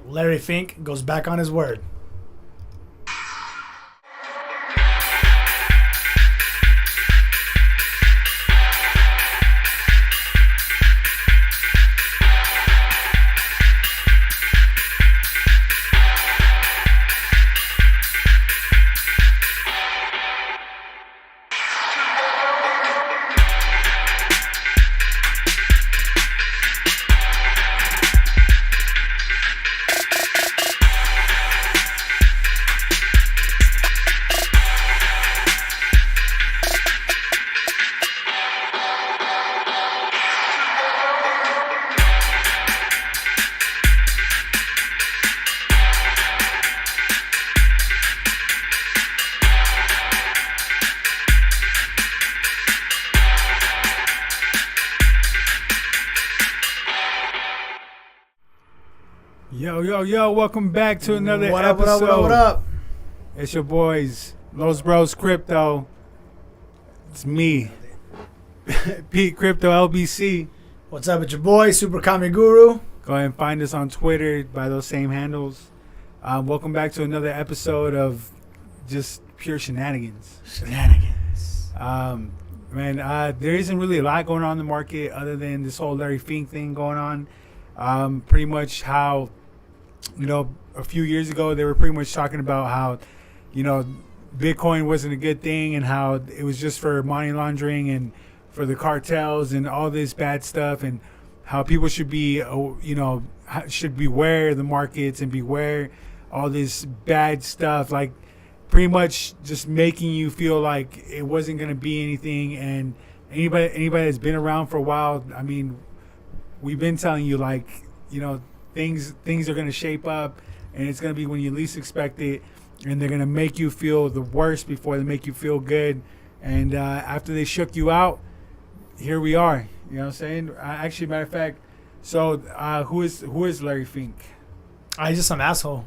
Larry Fink goes back on his word. Yo, welcome back to another episode. What up? It's your boys, Los Bros Crypto. It's me, Pete Crypto LBC. What's up? It's your boy, Super Kami Guru. Go ahead and find us on Twitter by those same handles. Welcome back to another episode of just pure shenanigans. There isn't really a lot going on in the market other than this whole Larry Fink thing going on. Pretty much how, a few years ago they were pretty much talking about how, Bitcoin wasn't a good thing and how it was just for money laundering and for the cartels and all this bad stuff, and how people should be, should beware the markets and beware all this bad stuff, like pretty much just making you feel like it wasn't going to be anything. And anybody that's been around for a while, I mean, we've been telling you, like, things are going to shape up, and it's going to be when you least expect it, and they're going to make you feel the worst before they make you feel good. And after they shook you out, here we are. You know what I'm saying? Actually, matter of fact, so who is Larry Fink? He's just some asshole.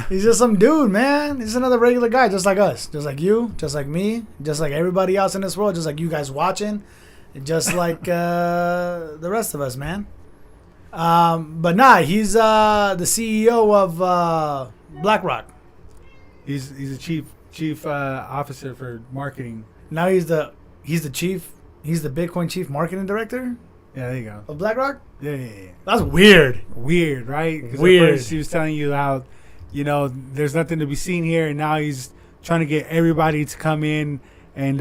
He's just some dude, man. He's another regular guy, just like us, just like you, just like me, just like everybody else in this world, just like you guys watching, just like the rest of us, man. But nah, he's the CEO of BlackRock. He's the chief officer for marketing. Now he's the chief. He's the Bitcoin chief marketing director. Yeah, there you go. Of BlackRock. Yeah. That's weird. Weird, right? 'Cause weird. At first he was telling you how, there's nothing to be seen here, and now he's trying to get everybody to come in and,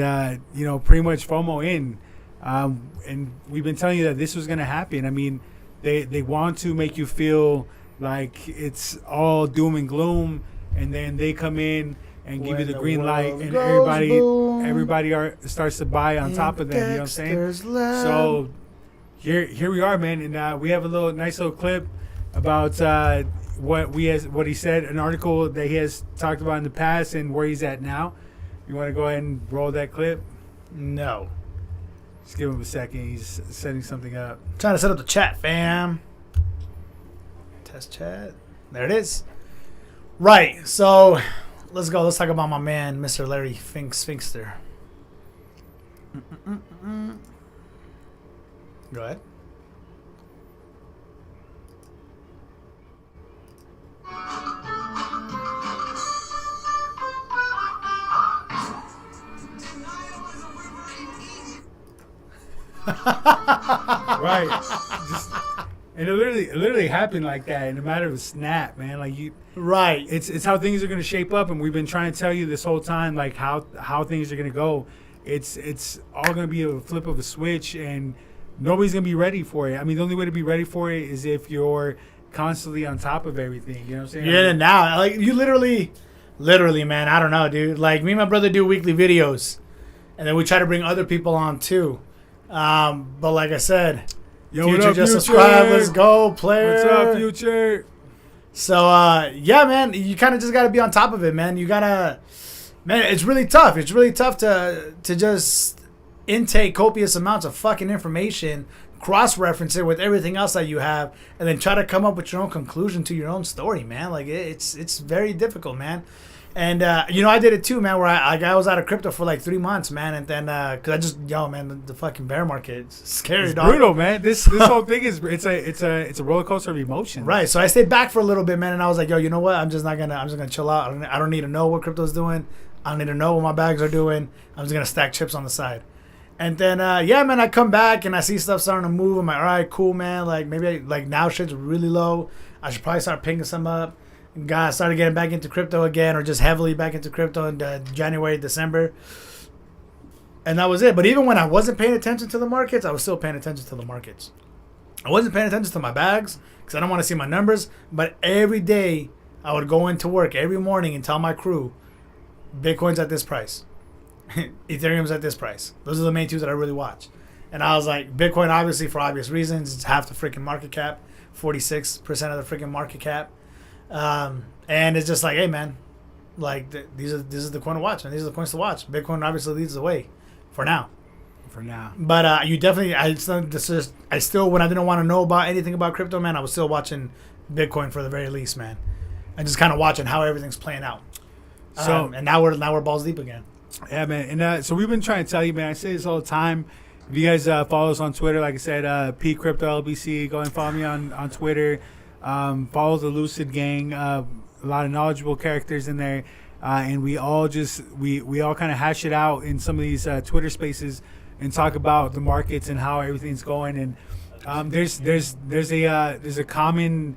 pretty much FOMO in. And we've been telling you that this was going to happen. I mean, they want to make you feel like it's all doom and gloom, and then they come in and give you the green light, and everybody starts to buy on top of them. You know what I'm saying? So here we are, man, and we have a nice little clip about what he said, an article that he has talked about in the past and where he's at now. You want to go ahead and roll that clip? No. Just give him a second. He's setting something up. Trying to set up the chat, fam. Test chat. There it is. Right. So let's go. Let's talk about my man, Mr. Larry Fink, Sphinkster. Go ahead. Right. And it literally happened like that in a matter of a snap, man. Like Right. It's how things are gonna shape up, and we've been trying to tell you this whole time, like how things are gonna go. It's all gonna be a flip of a switch, and nobody's gonna be ready for it. I mean, the only way to be ready for it is if you're constantly on top of everything. You know what I'm saying? You're in it now. Like, you literally, man. I don't know, dude. Like, me and my brother do weekly videos, and then we try to bring other people on too. But like I said, Future, just subscribe. Let's go, player. What's up, Future? So yeah, man, you kind of just got to be on top of it, man. You gotta, man. It's really tough. It's really tough to just intake copious amounts of fucking information, cross-reference it with everything else that you have, and then try to come up with your own conclusion to your own story, man. Like, it's very difficult, man. And I did it too, man. Where I was out of crypto for like 3 months, man, and then cause I just man, the fucking bear market, it's scary, It's dog. brutal, man. This whole thing is it's a roller coaster of emotions. Right. So I stayed back for a little bit, man, and I was like, yo, you know what? I'm just gonna chill out. I don't need to know what crypto's doing. I don't need to know what my bags are doing. I'm just gonna stack chips on the side. And then man, I come back and I see stuff starting to move. I'm like, all right, cool, man. Like maybe now shit's really low. I should probably start picking some up. Got started getting back into crypto again, or just heavily back into crypto in January, December, and that was it. But even when I wasn't paying attention to the markets, I was still paying attention to the markets. I wasn't paying attention to my bags because I don't want to see my numbers. But every day I would go into work every morning and tell my crew, Bitcoin's at this price, Ethereum's at this price. Those are the main two that I really watch. And I was like, Bitcoin, obviously for obvious reasons, it's half the freaking market cap, 46% of the freaking market cap. And it's just like, hey man, like this is the coin to watch, and these are the coins to watch. Bitcoin obviously leads the way for now. But you definitely, I still when I didn't want to know about anything about crypto, man, I was still watching Bitcoin for the very least, man, and just kind of watching how everything's playing out. So and now we're balls deep again. Yeah, man. And so we've been trying to tell you, man. I say this all the time. If you guys follow us on Twitter, like I said, P Crypto LBC, go and follow me on Twitter. Follow the Lucid Gang. A lot of knowledgeable characters in there, and we all kind of hash it out in some of these Twitter spaces and talk about the markets and how everything's going. And there's a common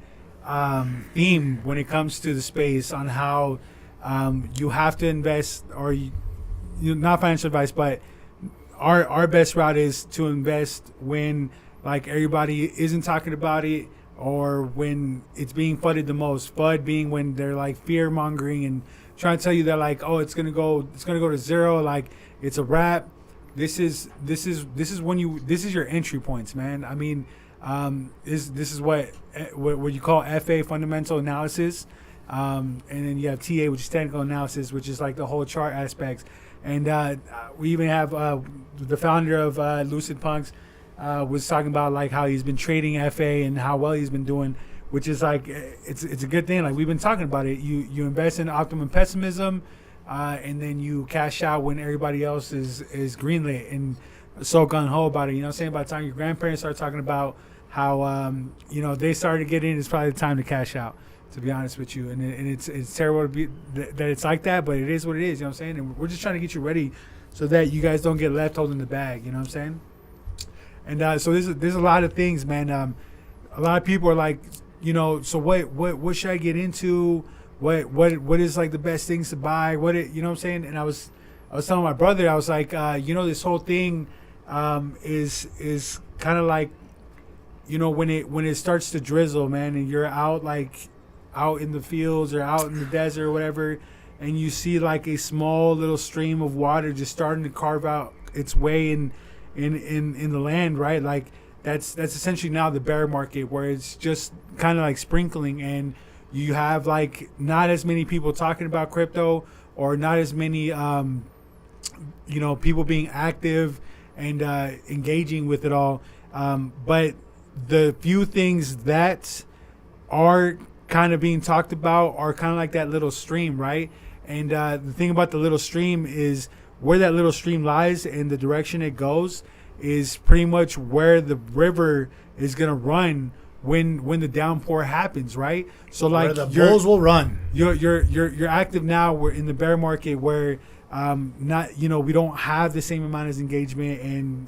theme when it comes to the space on how you have to invest, or you not financial advice, but our best route is to invest when like everybody isn't talking about it, or when it's being FUDed the most. FUD being when they're like fear mongering and trying to tell you that like, oh, it's gonna go to zero, like it's a wrap. This is your entry points, man. I mean, this is what you call FA, fundamental analysis, and then you have TA, which is technical analysis, which is like the whole chart aspects. And we even have the founder of Lucid Punks was talking about like how he's been trading FA and how well he's been doing, which is like it's a good thing. Like we've been talking about it. You invest in optimum pessimism, and then you cash out when everybody else is greenlit and so gung ho about it. You know what I'm saying? By the time your grandparents start talking about how they started to get in, it's probably the time to cash out. To be honest with you, and it's terrible to be that it's like that, but it is what it is. You know what I'm saying? And we're just trying to get you ready so that you guys don't get left holding the bag. You know what I'm saying? And so there's a lot of things, man. A lot of people are like, so what should I get into? What is like the best things to buy? You know what I'm saying? And I was telling my brother, I was like, this whole thing is kind of like, when it starts to drizzle, man, and you're out in the fields or out in the desert or whatever, and you see like a small little stream of water just starting to carve out its way in the land, right? Like that's essentially now the bear market, where it's just kind of like sprinkling, and you have like not as many people talking about crypto, or not as many people being active and engaging with it all, but the few things that are kind of being talked about are kind of like that little stream, right? And the thing about the little stream is where that little stream lies and the direction it goes is pretty much where the river is gonna run when the downpour happens, right? So like where the bulls will run. You're active now. We're in the bear market where we don't have the same amount of engagement, and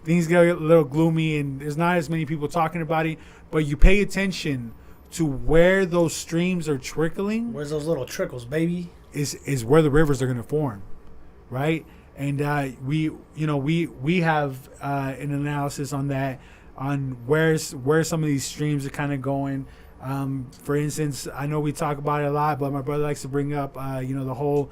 things get a little gloomy, and there's not as many people talking about it. But you pay attention to where those streams are trickling. Where's those little trickles, baby? Is where the rivers are going to form, right? And we have an analysis on that, on where some of these streams are kind of going. For instance, I know we talk about it a lot, but my brother likes to bring up the whole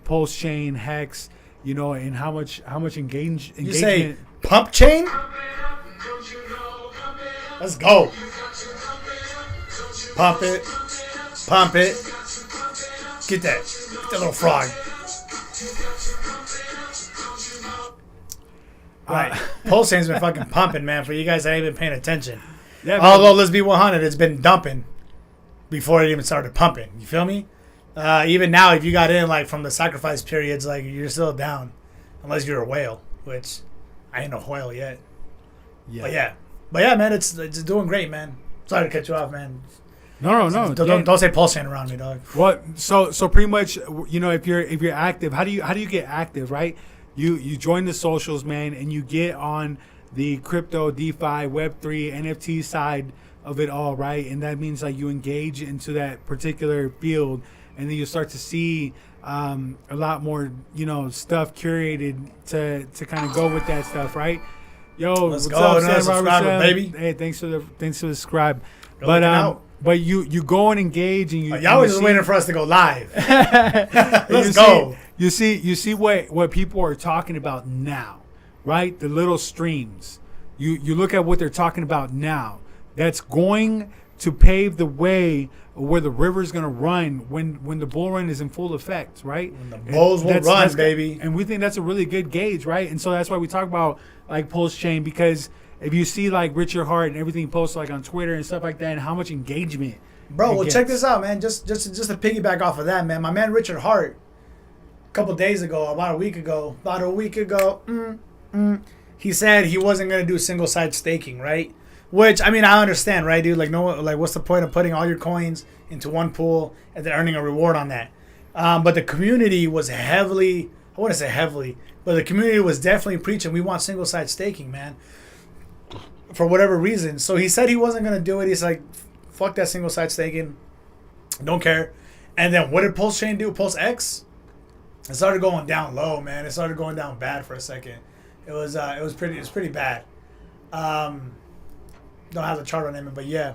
pulse chain hex, and how much engagement. You say pump chain? Let's go. Pump it. Pump it. Get that little frog. Right. Pulse chain's been fucking pumping, man, for you guys that ain't been paying attention. Yeah, although, let's be 100, it's been dumping before it even started pumping. You feel me? Even now, if you got in like from the sacrifice periods, like you're still down, unless you're a whale, which I ain't no whale yet. Yeah. But yeah, man, it's doing great, man. Sorry to cut you off, man. No. Don't say pulse chain around me, dog. What? So pretty much, you know, if you're active, how do you get active, right? You join the socials, man, and you get on the crypto, DeFi, Web3, NFT side of it all, right? And that means like you engage into that particular field, and then you start to see a lot more, you know, stuff curated to kind of go with that stuff, right? Yo, Let's what's go, up, another Sam subscriber, Robertson? baby. Hey, thanks for the subscribe. You're looking out. But you go and engage, and Y'all was just waiting for us to go live. Let's Let's go. You see what people are talking about now, right? The little streams. You look at what they're talking about now. That's going to pave the way where the river is going to run when the bull run is in full effect, right? When the bulls will run, baby. And we think that's a really good gauge, right? And so that's why we talk about like pulse chain, because if you see like Richard Hart and everything he posts like on Twitter and stuff like that, and how much engagement, bro. Well, check this out, man. Just to piggyback off of that, man. My man Richard Hart, a couple days ago, about a week ago, he said he wasn't gonna do single side staking, right? Which, I mean, I understand, right, dude? Like, what's the point of putting all your coins into one pool and then earning a reward on that? But the community was heavily, I wouldn't say heavily, but the community was definitely preaching, we want single side staking, man, for whatever reason. So he said he wasn't going to do it. He's like, fuck that single side staking. Don't care. And then what did Pulse Chain do? Pulse X? It started going down low, man. It started going down bad for a second. It was pretty bad. Don't have the chart on him, but yeah.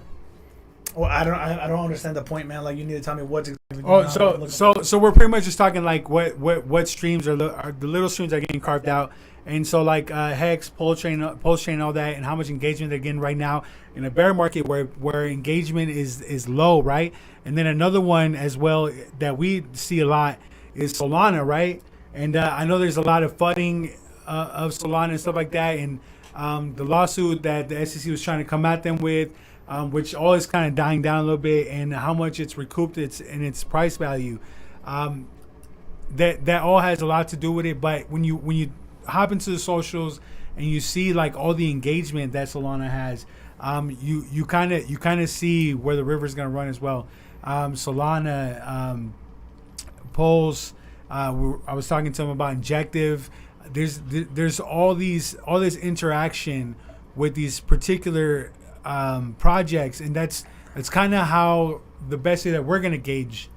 Well, I don't understand the point, man. Like, you need to tell me what's exactly going on. So we're pretty much just talking like what streams are the little streams that are getting carved out, and so like Hex, Pulse Chain, all that, and how much engagement they're getting right now in a bear market where engagement is low, right? And then another one as well that we see a lot is Solana, right? And I know there's a lot of flooding of Solana and stuff like that, and the lawsuit that the SEC was trying to come at them with, which all is kind of dying down a little bit, and how much it's recouped in its price value. That all has a lot to do with it. But when you hop into the socials and you see like all the engagement that Solana has, you kind of see where the river's gonna run as well. Solana, Pulse. I was talking to him about Injective. There's all this interaction with these particular projects, and that's kind of how the best way that we're gonna gauge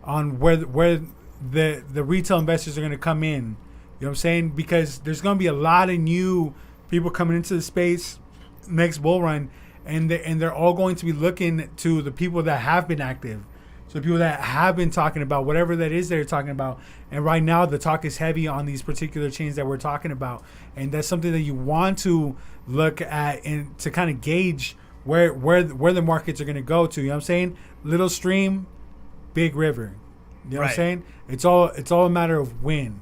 on where the retail investors are gonna come in. You know what I'm saying? Because there's gonna be a lot of new people coming into the space next bull run, and they're all going to be looking to the people that have been active. So people that have been talking about whatever that is they're talking about. And right now the talk is heavy on these particular chains that we're talking about. And that's something that you want to look at and to kind of gauge where the markets are going to go to. You know what I'm saying? Little stream, big river. You know what I'm saying? It's all a matter of when.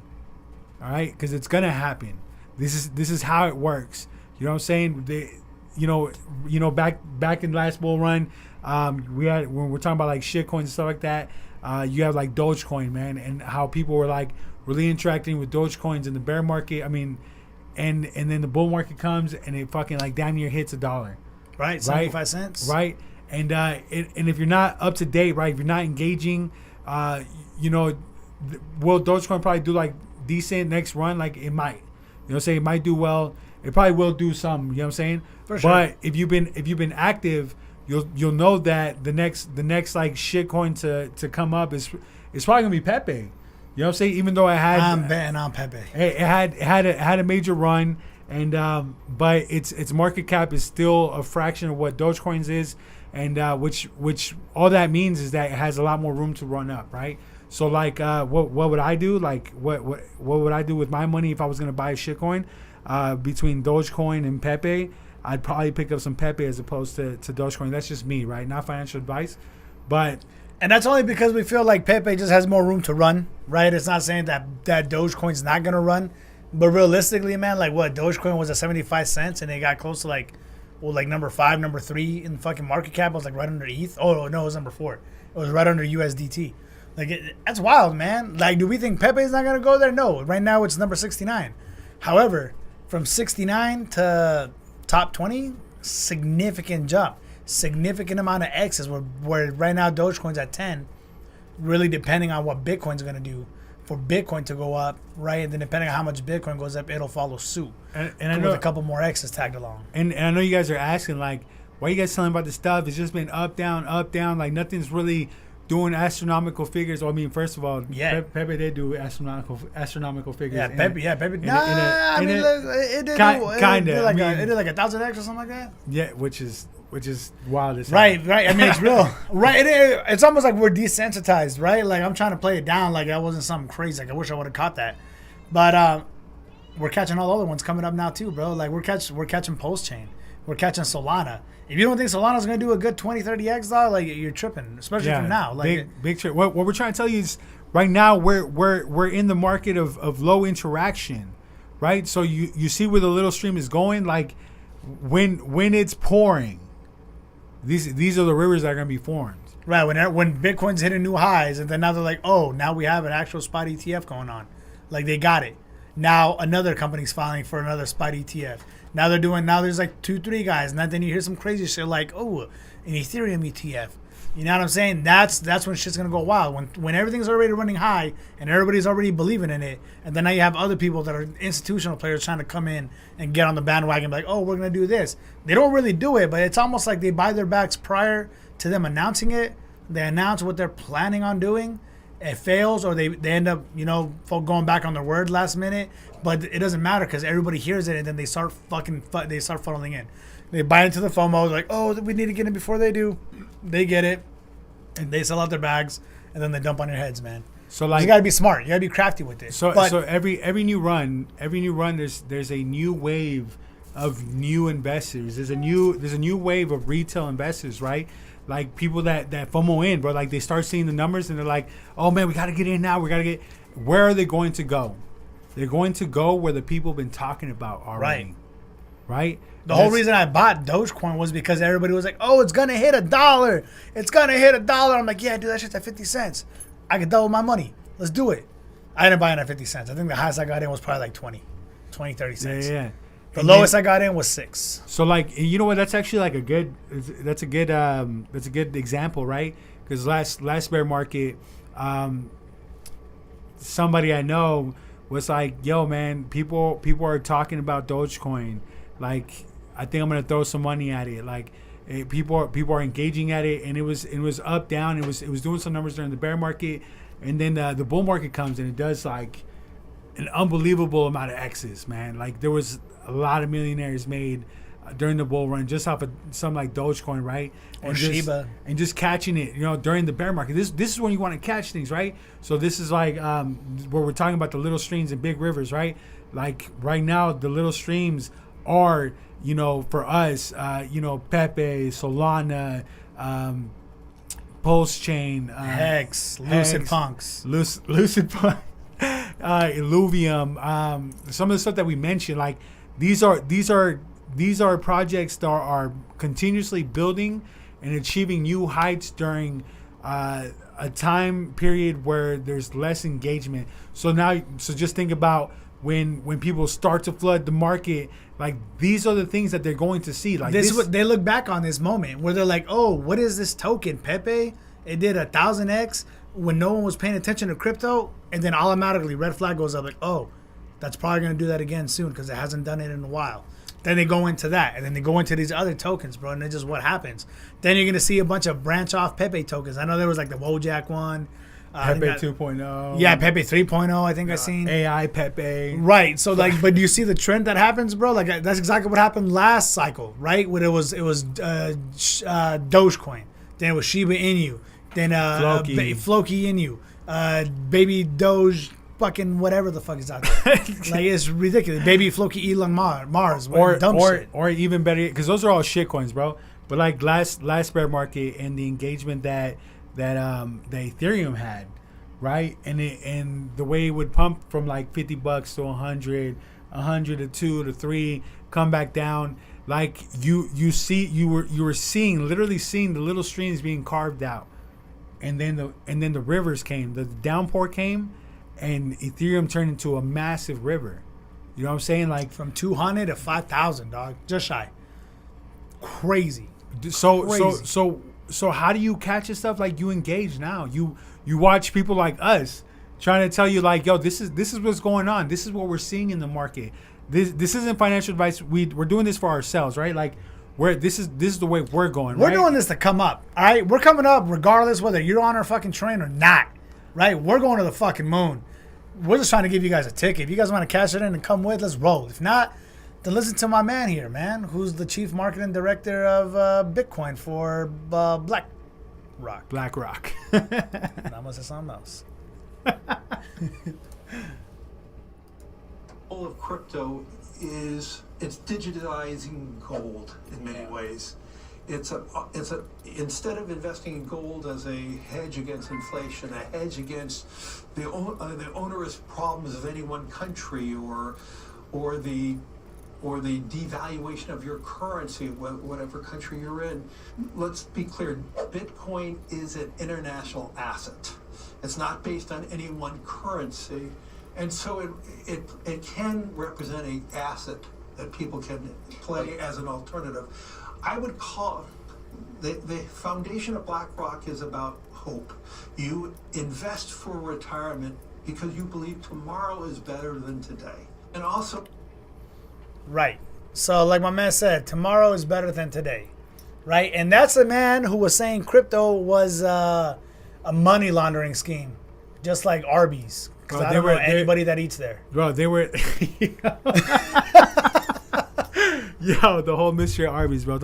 All right? Because it's going to happen. This is how it works. You know what I'm saying? Back in the last bull run, when we're talking about like shit coins and stuff like that, you have like Dogecoin, man, and how people were like really interacting with Dogecoins in the bear market. I mean, and then the bull market comes and it fucking like damn near hits $1. Right, 75 cents. Right, and if you're not up to date, right, if you're not engaging, will Dogecoin probably do like decent next run? Like it might, say it might do well. It probably will do some. You know what I'm saying? For sure. But if you've been active, you'll know that the next like shit coin to come up is probably gonna be Pepe. You know what I'm saying? Even though I'm betting on Pepe. It had a major run, and but its market cap is still a fraction of what Dogecoin's is, and which all that means is that it has a lot more room to run up, right? So like what would I do? Like what would I do with my money if I was gonna buy a shitcoin between Dogecoin and Pepe? I'd probably pick up some Pepe as opposed to Dogecoin. That's just me, right? Not financial advice, but and that's only because we feel like Pepe just has more room to run, right? It's not saying that Dogecoin's not gonna run, but realistically, man, like what Dogecoin was at 75 cents and it got close to like number 5, number 3 in fucking market cap. It was like right under ETH. Oh no, it was number 4. It was right under USDT. Like that's wild, man. Like, do we think Pepe's not gonna go there? No. Right now it's number 69. However, from 69 to top 20, significant jump, significant amount of X's. Where right now Dogecoin's at 10. Really depending on what Bitcoin's gonna do for Bitcoin to go up, right? And then depending on how much Bitcoin goes up, it'll follow suit. And I know with a couple more X's tagged along. And I know you guys are asking like, why are you guys telling about this stuff? It's just been up, down, up, down. Like nothing's really doing astronomical figures. Well, I mean, first of all, yeah, Pepe did do astronomical figures. Yeah, Pepe. I mean, it did kind of. It did like 1,000x or something like that. Yeah, which is wild as right. I mean, it's real. Right. It's almost like we're desensitized, right? Like I'm trying to play it down, like that wasn't something crazy. Like I wish I would have caught that, but we're catching all the other ones coming up now too, bro. Like we're catching Post Chain, we're catching Solana. If you don't think Solana's gonna do a good 20-30x, though, like you're tripping, especially from now. Like big trip. What we're trying to tell you is right now we're in the market of low interaction, right? So you see where the little stream is going. Like when it's pouring, these are the rivers that are gonna be formed. Right. When Bitcoin's hitting new highs, and then now they're like, oh, now we have an actual spot ETF going on. Like they got it. Now another company's filing for another spot ETF. Now there's like 2-3 guys, and then you hear some crazy shit like, oh, an Ethereum ETF. You know what I'm saying? That's when shit's gonna go wild. When everything's already running high and everybody's already believing in it, and then now you have other people that are institutional players trying to come in and get on the bandwagon and be like, oh, we're gonna do this. They don't really do it, but it's almost like they buy their backs prior to them announcing it. They announce what they're planning on doing. It fails, or they end up, going back on their word last minute. But it doesn't matter because everybody hears it, and then they start funneling in. They buy into the FOMO, like, oh, we need to get in before they do. They get it, and they sell out their bags, and then they dump on your heads, man. So like, you gotta be smart. You gotta be crafty with it. So every new run, there's a new wave of new investors. There's a new wave of retail investors, right? Like people that FOMO in, bro. Like they start seeing the numbers and they're like, oh man, we gotta get in now. Where are they going to go? They're going to go where the people have been talking about already. Right? The whole reason I bought Dogecoin was because everybody was like, oh, it's gonna hit $1. It's gonna hit $1. I'm like, yeah, dude, that shit's at 50 cents. I could double my money. Let's do it. I didn't buy it at 50 cents. I think the highest I got in was probably like 20, 30 cents. Yeah. The lowest I got in was 6. So like, you know what? That's actually like a good example, right? Because last bear market, somebody I know was like, yo, man, people are talking about Dogecoin. Like, I think I'm gonna throw some money at it. Like, people are engaging at it, and it was up, down. It was doing some numbers during the bear market, and then the bull market comes and it does like an unbelievable amount of X's, man. Like there was a lot of millionaires made during the bull run just off of something like Dogecoin, right? Or Shiba. And just catching it, during the bear market. This is when you want to catch things, right? So this is like where we're talking about the little streams and big rivers, right? Like right now, the little streams are, for us, Pepe, Solana, Pulse Chain, Hex, Lucid Punks, Lucid Punk, Illuvium, some of the stuff that we mentioned, like these are projects that are continuously building and achieving new heights during a time period where there's less engagement. So just think about when people start to flood the market, like these are the things that they're going to see. Like this is what they look back on this moment where they're like, oh, what is this token, Pepe? It did 1,000x when no one was paying attention to crypto, and then automatically red flag goes up like, oh, that's probably going to do that again soon because it hasn't done it in a while. Then they go into that, and then they go into these other tokens, bro, and it's just what happens. Then you're going to see a bunch of branch off Pepe tokens. I know there was like the Wojak one. Pepe 2.0. Yeah, Pepe 3.0, I think I seen. AI Pepe. Right. So like, but do you see the trend that happens, bro? Like that's exactly what happened last cycle, right? When it was Dogecoin. Then it was Shiba Inu. Then Floki Inu. Baby Doge fucking whatever the fuck is out there. Like it's ridiculous. Baby Floki Elon Mars. Or even better, because those are all shit coins, bro. But like last bear market and the engagement that Ethereum had, right? And the way it would pump from like $50 to 100 to 2 to 3, come back down. Like you were literally seeing the little streams being carved out, and then the rivers came, the downpour came, and Ethereum turned into a massive river. You know what I'm saying? Like from 200 to 5,000, dog, just shy. Crazy. So how do you catch this stuff? Like, you engage now. You watch people like us trying to tell you, like, yo, this is what's going on. This is what we're seeing in the market. This isn't financial advice. We're doing this for ourselves, right? Like, this is the way we're going. We're doing this to come up. All right, we're coming up regardless whether you're on our fucking train or not. Right? We're going to the fucking moon. We're just trying to give you guys a ticket. If you guys want to cash it in and come with, let's roll. If not, then listen to my man here, man, who's the chief marketing director of Bitcoin for BlackRock. BlackRock. That must have something else. All of crypto it's digitizing gold in many ways. It's a instead of investing in gold as a hedge against inflation, a hedge against the onerous problems of any one country, or the devaluation of your currency, whatever country you're in. Let's be clear: Bitcoin is an international asset. It's not based on any one currency, and so it can represent an asset that people can play as an alternative. I would call the foundation of BlackRock is about hope. You invest for retirement because you believe tomorrow is better than today. And also, right. So like my man said, tomorrow is better than today. Right? And that's a man who was saying crypto was a money laundering scheme, just like Arby's. Because I don't know anybody that eats there. Bro, they were... Yo, the whole mystery of Arby's, bro.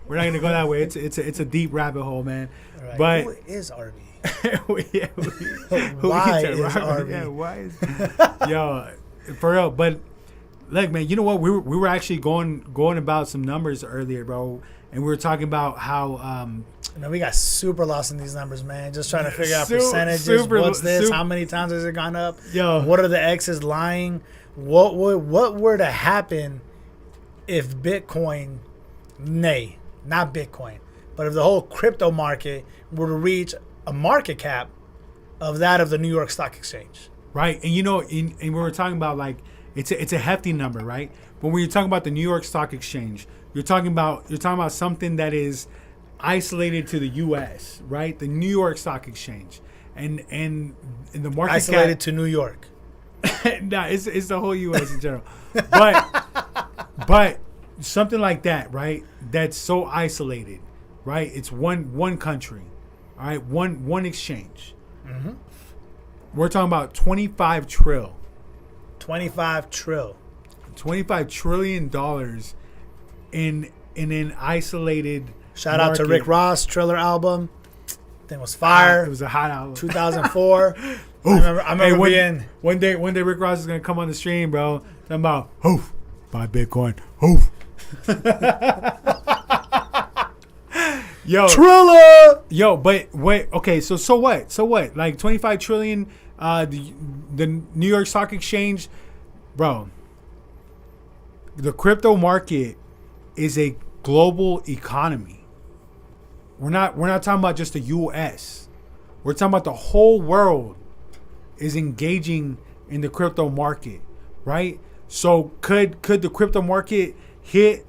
We're not gonna go that way. It's a deep rabbit hole, man. Right. But who is Arby? Why is Arby? Yeah, why is? Yo, for real. But look, man. You know what? We were actually going about some numbers earlier, bro, and we were talking about how. We got super lost in these numbers, man. Just trying to figure out percentages. What's this? How many times has it gone up? Yo, what are the X's lying? What were to happen if Bitcoin, not Bitcoin, but if the whole crypto market were to reach a market cap of that of the New York Stock Exchange? Right, and and we were talking about, like, it's a hefty number, right? But when you're talking about the New York Stock Exchange, you're talking about something that is isolated to the U.S., right? The New York Stock Exchange, and the market isolated to New York. Nah, it's the whole U.S. in general, but something like that, right? That's so isolated, right? It's one country, all right, one exchange. Mm-hmm. We're talking about 25 trillion. 25 trillion. $25 trillion in an isolated. Shout out to Rick Ross, Triller album. Thing was fire. It was a hot album. 2004. I remember being one day Rick Ross is gonna come on the stream, bro. Talking about hoof, buy Bitcoin, hoof. Yo, Triller. Yo, but wait, okay, so what? Like 25 trillion, the New York Stock Exchange, bro. The crypto market is a global economy. We're not talking about just the U.S. We're talking about the whole world is engaging in the crypto market, right? So could the crypto market hit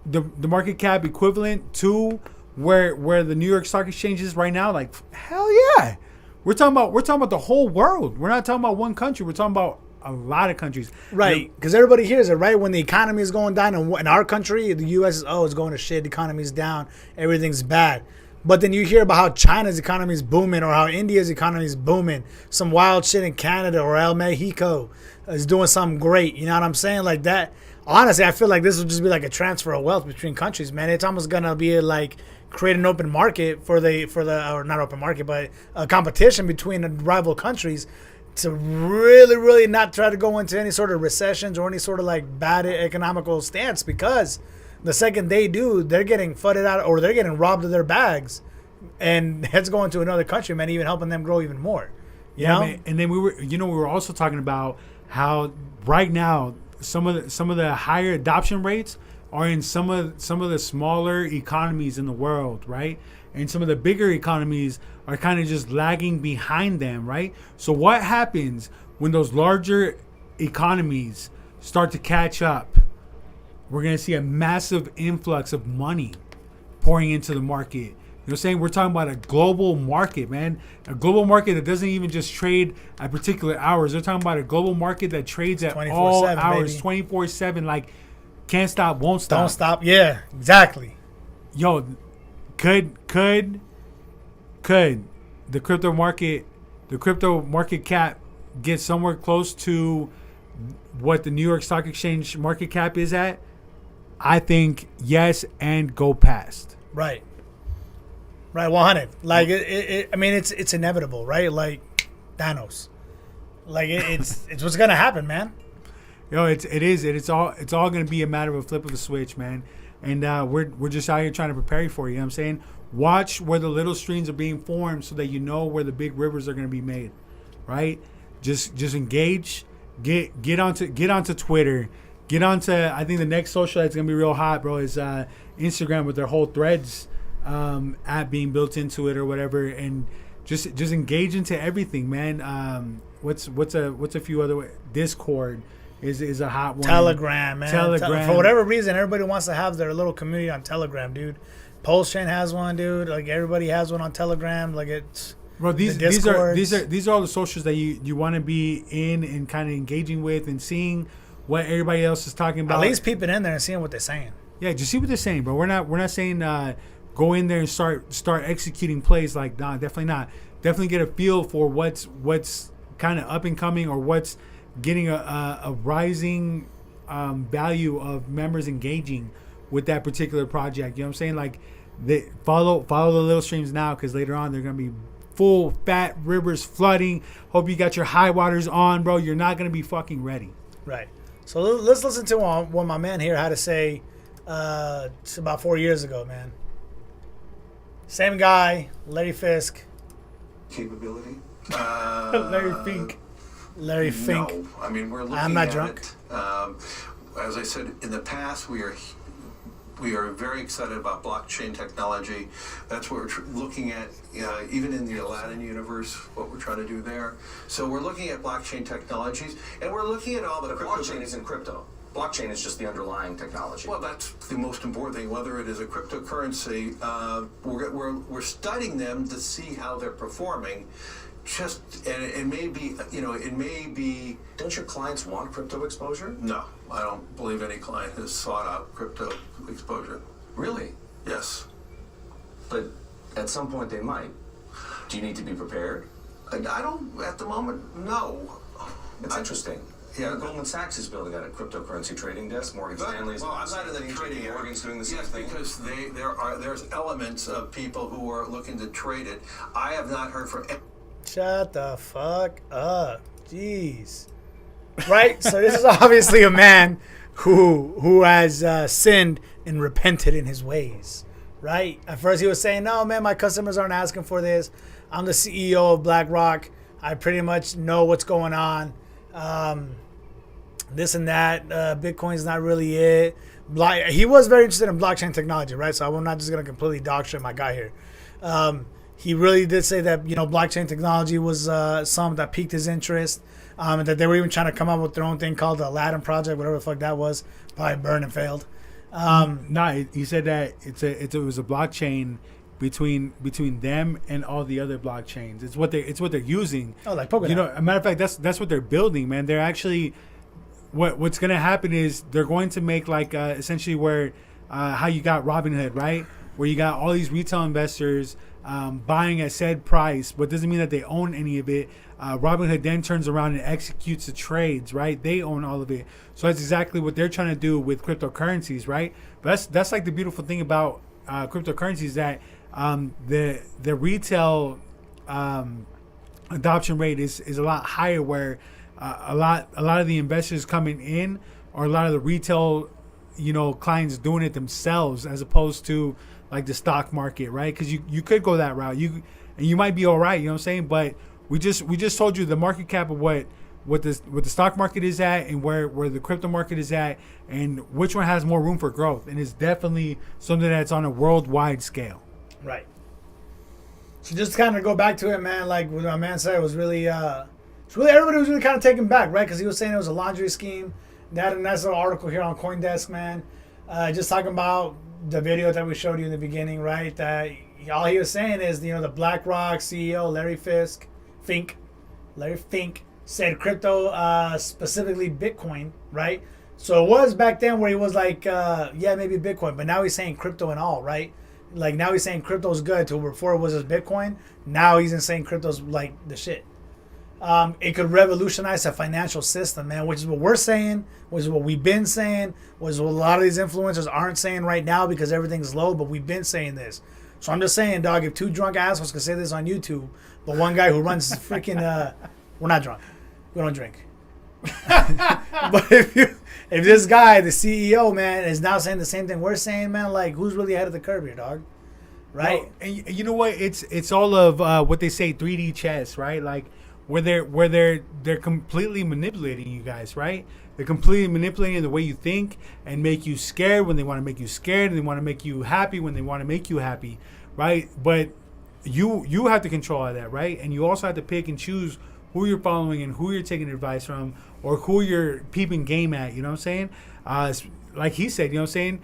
the market cap equivalent to where the New York Stock Exchange is right now? Like, hell yeah. We're talking about the whole world. We're not talking about one country. We're talking about a lot of countries. Right. Because everybody hears it, right? When the economy is going down in our country, the U.S. is, it's going to shit. The economy's down. Everything's bad. But then you hear about how China's economy is booming or how India's economy is booming. Some wild shit in Canada or El Mexico is doing something great. You know what I'm saying? Like that. Honestly, I feel like this will just be like a transfer of wealth between countries, man. It's almost going to be like create an open market for the or not open market, but a competition between the rival countries to really, really not try to go into any sort of recessions or any sort of like bad economical stance, because the second they do, they're getting fudded out or they're getting robbed of their bags, and it's going to another country, man, even helping them grow even more. You know? Man. And then we were also talking about how right now some of the higher adoption rates are in some of the smaller economies in the world, right? and some of the bigger economies are kind of just lagging behind them, right? So what happens when those larger economies start to catch up? We're going to see a massive influx of money pouring into the market. You know what I'm saying? We're talking about a global market, man. A global market that doesn't even just trade at particular hours. They're talking about a global market that trades at all hours, 24/7. Like, can't stop, won't stop. Don't stop. Yeah, exactly. Yo, could the crypto market cap get somewhere close to what the New York Stock Exchange market cap is at? I think yes, and go past. Right. Right, 100. Like I mean, it's inevitable, right? Like Thanos. Like it's what's gonna happen, man. Yo, it's all gonna be a matter of a flip of a switch, man. And we're just out here trying to prepare you for it. You know what I'm saying? Watch where the little streams are being formed so that you know where the big rivers are gonna be made, right? Just engage. Get onto Twitter. Get onto, I think the next social that's gonna be real hot, bro, is Instagram with their whole Threads app being built into it or whatever, and just engage into everything, man. What's a few other Discord is a hot one. Telegram, man. Telegram. For whatever reason, everybody wants to have their little community on Telegram, dude. Pulse Chain has one, dude. Like everybody has one on Telegram. Like it's. Bro, these are all the socials that you want to be in and kind of engaging with and seeing what everybody else is talking about. At least peeping in there and seeing what they're saying. Yeah, just see what they're saying, bro. We're not saying go in there and start executing plays. Like, nah, definitely not. Definitely get a feel for what's kind of up and coming or what's getting a rising value of members engaging with that particular project. You know what I'm saying? Like, they follow the little streams now, because later on they're gonna be full fat rivers flooding. Hope you got your high waters on, bro. You're not gonna be fucking ready. Right. So let's listen to what my man here had to say. It's about 4 years ago, man. Same guy, Larry Fisk. Capability? Larry Fink. Larry Fink. No. I mean, we're looking I'm not at drunk. it. As I said, in the past, we are very excited about blockchain technology. That's what we're looking at, even in the Aladdin universe, what we're trying to do there. So we're looking at blockchain technologies, and we're looking at all the blockchain isn't crypto. Blockchain is just the underlying technology. Well, that's the most important thing. Whether it is a cryptocurrency, we're studying them to see how they're performing. And it may be, it may be. Don't your clients want crypto exposure? No, I don't believe any client has sought out crypto exposure. Really? Yes. But at some point they might. Do you need to be prepared? I don't, at the moment, no. It's interesting. Yeah. Goldman Sachs is building out a cryptocurrency trading desk. Morgan Stanley is. Well, I'm not in the trading area. Morgan's doing the same yes, thing. Because there's elements of people who are looking to trade it. I have not heard from. Shut the fuck up. Jeez. Right? So this is obviously a man who has sinned and repented in his ways. Right? At first he was saying, no, man, my customers aren't asking for this. I'm the CEO of BlackRock. I pretty much know what's going on. This and that. Bitcoin's not really it. He was very interested in blockchain technology, right? So I'm not just going to completely dog shit my guy here. He really did say that, blockchain technology was something that piqued his interest. And that they were even trying to come up with their own thing called the Aladdin project, whatever the fuck that was. Probably burned and failed. He said that it was a blockchain between them and all the other blockchains. It's what they're using. Oh, like Polkadot. A matter of fact, that's what they're building, man. They're actually what's going to happen is they're going to make like essentially where how you got Robinhood, right? Where you got all these retail investors buying at said price, but doesn't mean that they own any of it. Robinhood then turns around and executes the trades, right? They own all of it. So that's exactly what they're trying to do with cryptocurrencies, right? But that's like the beautiful thing about cryptocurrencies, that the retail adoption rate is a lot higher, where a lot of the investors coming in, or a lot of the retail clients doing it themselves, as opposed to like the stock market, right? Because you could go that route, and you might be all right, you know what I'm saying? But we just told you the market cap of what the stock market is at, and where the crypto market is at, and which one has more room for growth. And it's definitely something that's on a worldwide scale. Right. So just kind of go back to it, man. Like what my man said, it was really, everybody was really kind of taken back, right? Because he was saying it was a laundry scheme. They had a nice little article here on CoinDesk, man. Just talking about the video that we showed you in the beginning, right? That all he was saying is, the BlackRock CEO Larry Fink said crypto, specifically Bitcoin, right? So it was back then where he was like, yeah, maybe Bitcoin, but now he's saying crypto and all, right? Like now he's saying crypto's good. To before it was just Bitcoin. Now he's saying crypto's like the shit. It could revolutionize the financial system, man, which is what we're saying, which is what we've been saying, which is what a lot of these influencers aren't saying right now because everything's low, but we've been saying this. So I'm just saying, dog, if two drunk assholes can say this on YouTube, but one guy who runs freaking, we're not drunk. We don't drink. But if this guy, the CEO, man, is now saying the same thing we're saying, man, like who's really ahead of the curve here, dog? Right? No, and you know what? It's all of what they say 3D chess, right? Like where they're completely manipulating you guys, right? They're completely manipulating the way you think and make you scared when they want to make you scared, and they want to make you happy when they want to make you happy, right? But you have to control all that, right? And you also have to pick and choose who you're following and who you're taking advice from, or who you're peeping game at. You know what I'm saying? Like he said, you know what I'm saying?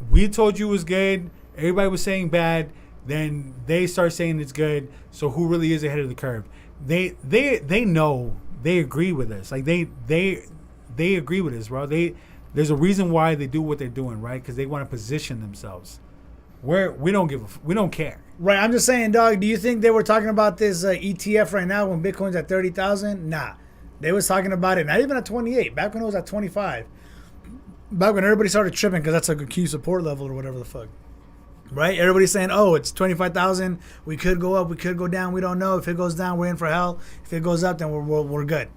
We told you it was good. Everybody was saying bad. Then they start saying it's good. So who really is ahead of the curve? They know. They agree with us. Like they agree with us, bro. There's a reason why they do what they're doing, right? Because they want to position themselves. We don't care. Right. I'm just saying, dog. Do you think they were talking about this ETF right now when Bitcoin's at 30,000? Nah, they was talking about it not even at 28. Back when it was at 25. Back when everybody started tripping because that's like a key support level or whatever the fuck. Right? Everybody's saying, oh, it's 25,000. We could go up. We could go down. We don't know. If it goes down, we're in for hell. If it goes up, then we're good.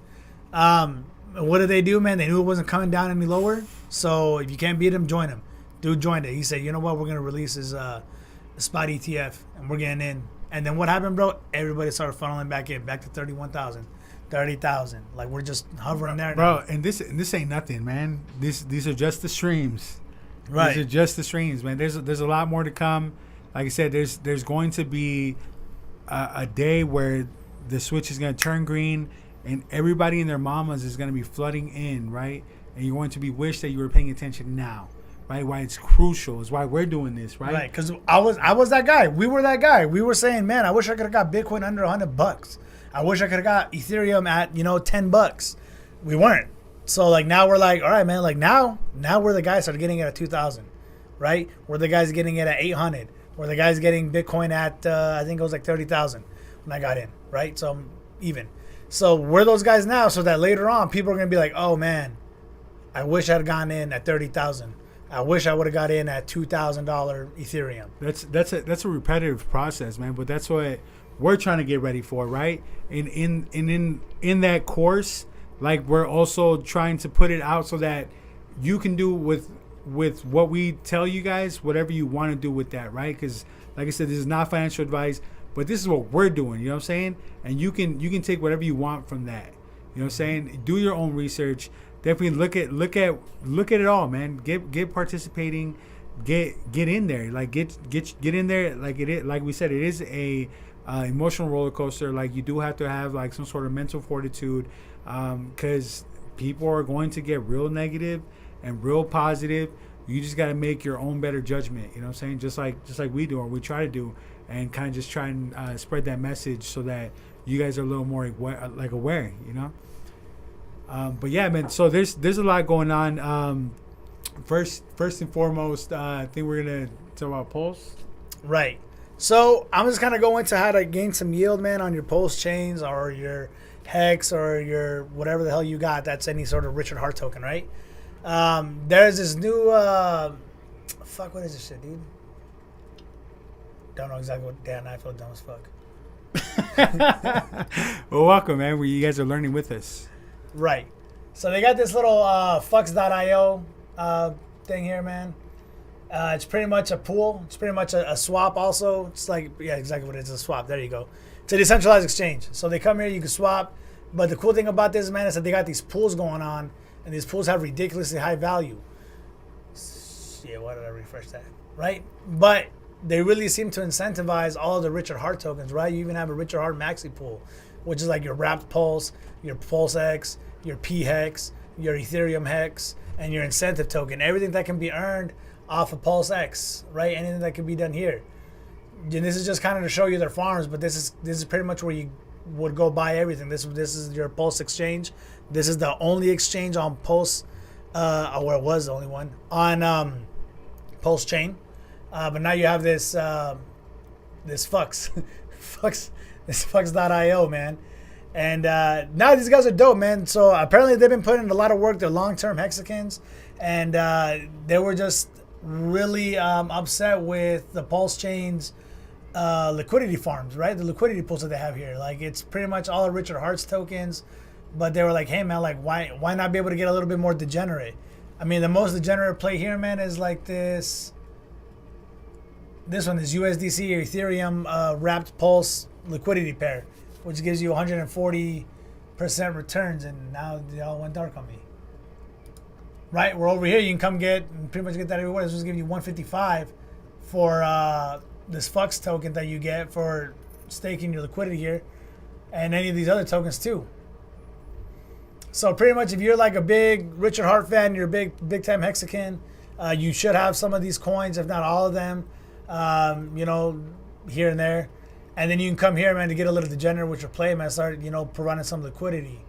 What did they do, man? They knew it wasn't coming down any lower. So if you can't beat them, join them. Dude joined it. He said, you know what? We're going to release his spot ETF, and we're getting in. And then what happened, bro? Everybody started funneling back to 31,000, 30,000. Like, we're just hovering there bro, now. and this ain't nothing, man. These are just the streams. Right. These are just the streams, man. There's a lot more to come. Like I said, there's going to be a day where the switch is going to turn green, and everybody and their mamas is going to be flooding in, right? And you're going to be wished that you were paying attention now, right? Why it's crucial is why we're doing this, right? Right, because I was that guy. We were that guy. We were saying, man, I wish I could have got Bitcoin under $100. I wish I could have got Ethereum at $10. We weren't. So like now we're like, all right, man. Like now we're the guys that are getting it at 2,000, right? We're the guys getting it at 800. We're the guys getting Bitcoin at I think it was like 30,000 when I got in, right? So I'm even. So we're those guys now. So that later on, people are gonna be like, oh man, I wish I'd gone in at 30,000. I wish I would have got in at $2,000 Ethereum. That's a repetitive process, man. But that's what we're trying to get ready for, right? And in that course, like we're also trying to put it out so that you can do with what we tell you guys, whatever you want to do with that, right? Because like I said, this is not financial advice, but this is what we're doing. You know what I'm saying? And you can take whatever you want from that. You know what I'm saying? Do your own research. Definitely look at it all, man. Get participating. Get in there. Like get in there. Like we said, it is a emotional roller coaster. Like you do have to have like some sort of mental fortitude, because people are going to get real negative and real positive. You just got to make your own better judgment. You know what I'm saying? Just like we do, or we try to do, and kind of just try and spread that message so that you guys are a little more aware. You know. But yeah, man. So there's a lot going on. First and foremost, I think we're gonna talk about Pulse. Right. So I'm just gonna go into how to gain some yield, man, on your Pulse chains or your Hex or your whatever the hell you got. That's any sort of Richard Hart token, right? There's this new what is this shit, dude? Don't know exactly what. Damn, I feel dumb as fuck. Well, welcome, man. You guys are learning with us. Right. So they got this little Fux.io thing here, man. It's pretty much a pool. It's pretty much a swap also. It's like, yeah, exactly what it is, a swap. There you go. It's a decentralized exchange. So they come here, you can swap. But the cool thing about this, man, is that they got these pools going on, and these pools have ridiculously high value. Yeah, why did I refresh that? Right? But they really seem to incentivize all of the Richard Hart tokens, right? You even have a Richard Hart maxi pool, which is like your wrapped pulse, your pulse X, your P hex, your Ethereum hex, and your incentive token. Everything that can be earned off of Pulse X, right? Anything that can be done here. And this is just kind of to show you their farms, but this is pretty much where you would go buy everything. This is your Pulse exchange. This is the only exchange on Pulse, or it was the only one on Pulse chain. But now you have this this Fux, this Fux.io, man. And now these guys are dope, man. So apparently they've been putting in a lot of work. They're long-term hexagons, and they were just really upset with the Pulse chain's liquidity farms, right? The liquidity pools that they have here. Like, it's pretty much all of Richard Hart's tokens, but they were like, hey, man, like, why not be able to get a little bit more degenerate? I mean, the most degenerate play here, man, is like this one is USDC or Ethereum wrapped Pulse liquidity pair, which gives you 140% returns, and now they all went dark on me. Right, we're over here. You can come pretty much get that everywhere. This was giving you 155 for this Fux token that you get for staking your liquidity here, and any of these other tokens too. So pretty much, if you're like a big Richard Hart fan, you're a big time hexagon, you should have some of these coins, if not all of them, you know, here and there. And then you can come here, man, to get a little degenerate with your play, man. Start, you know, providing some liquidity.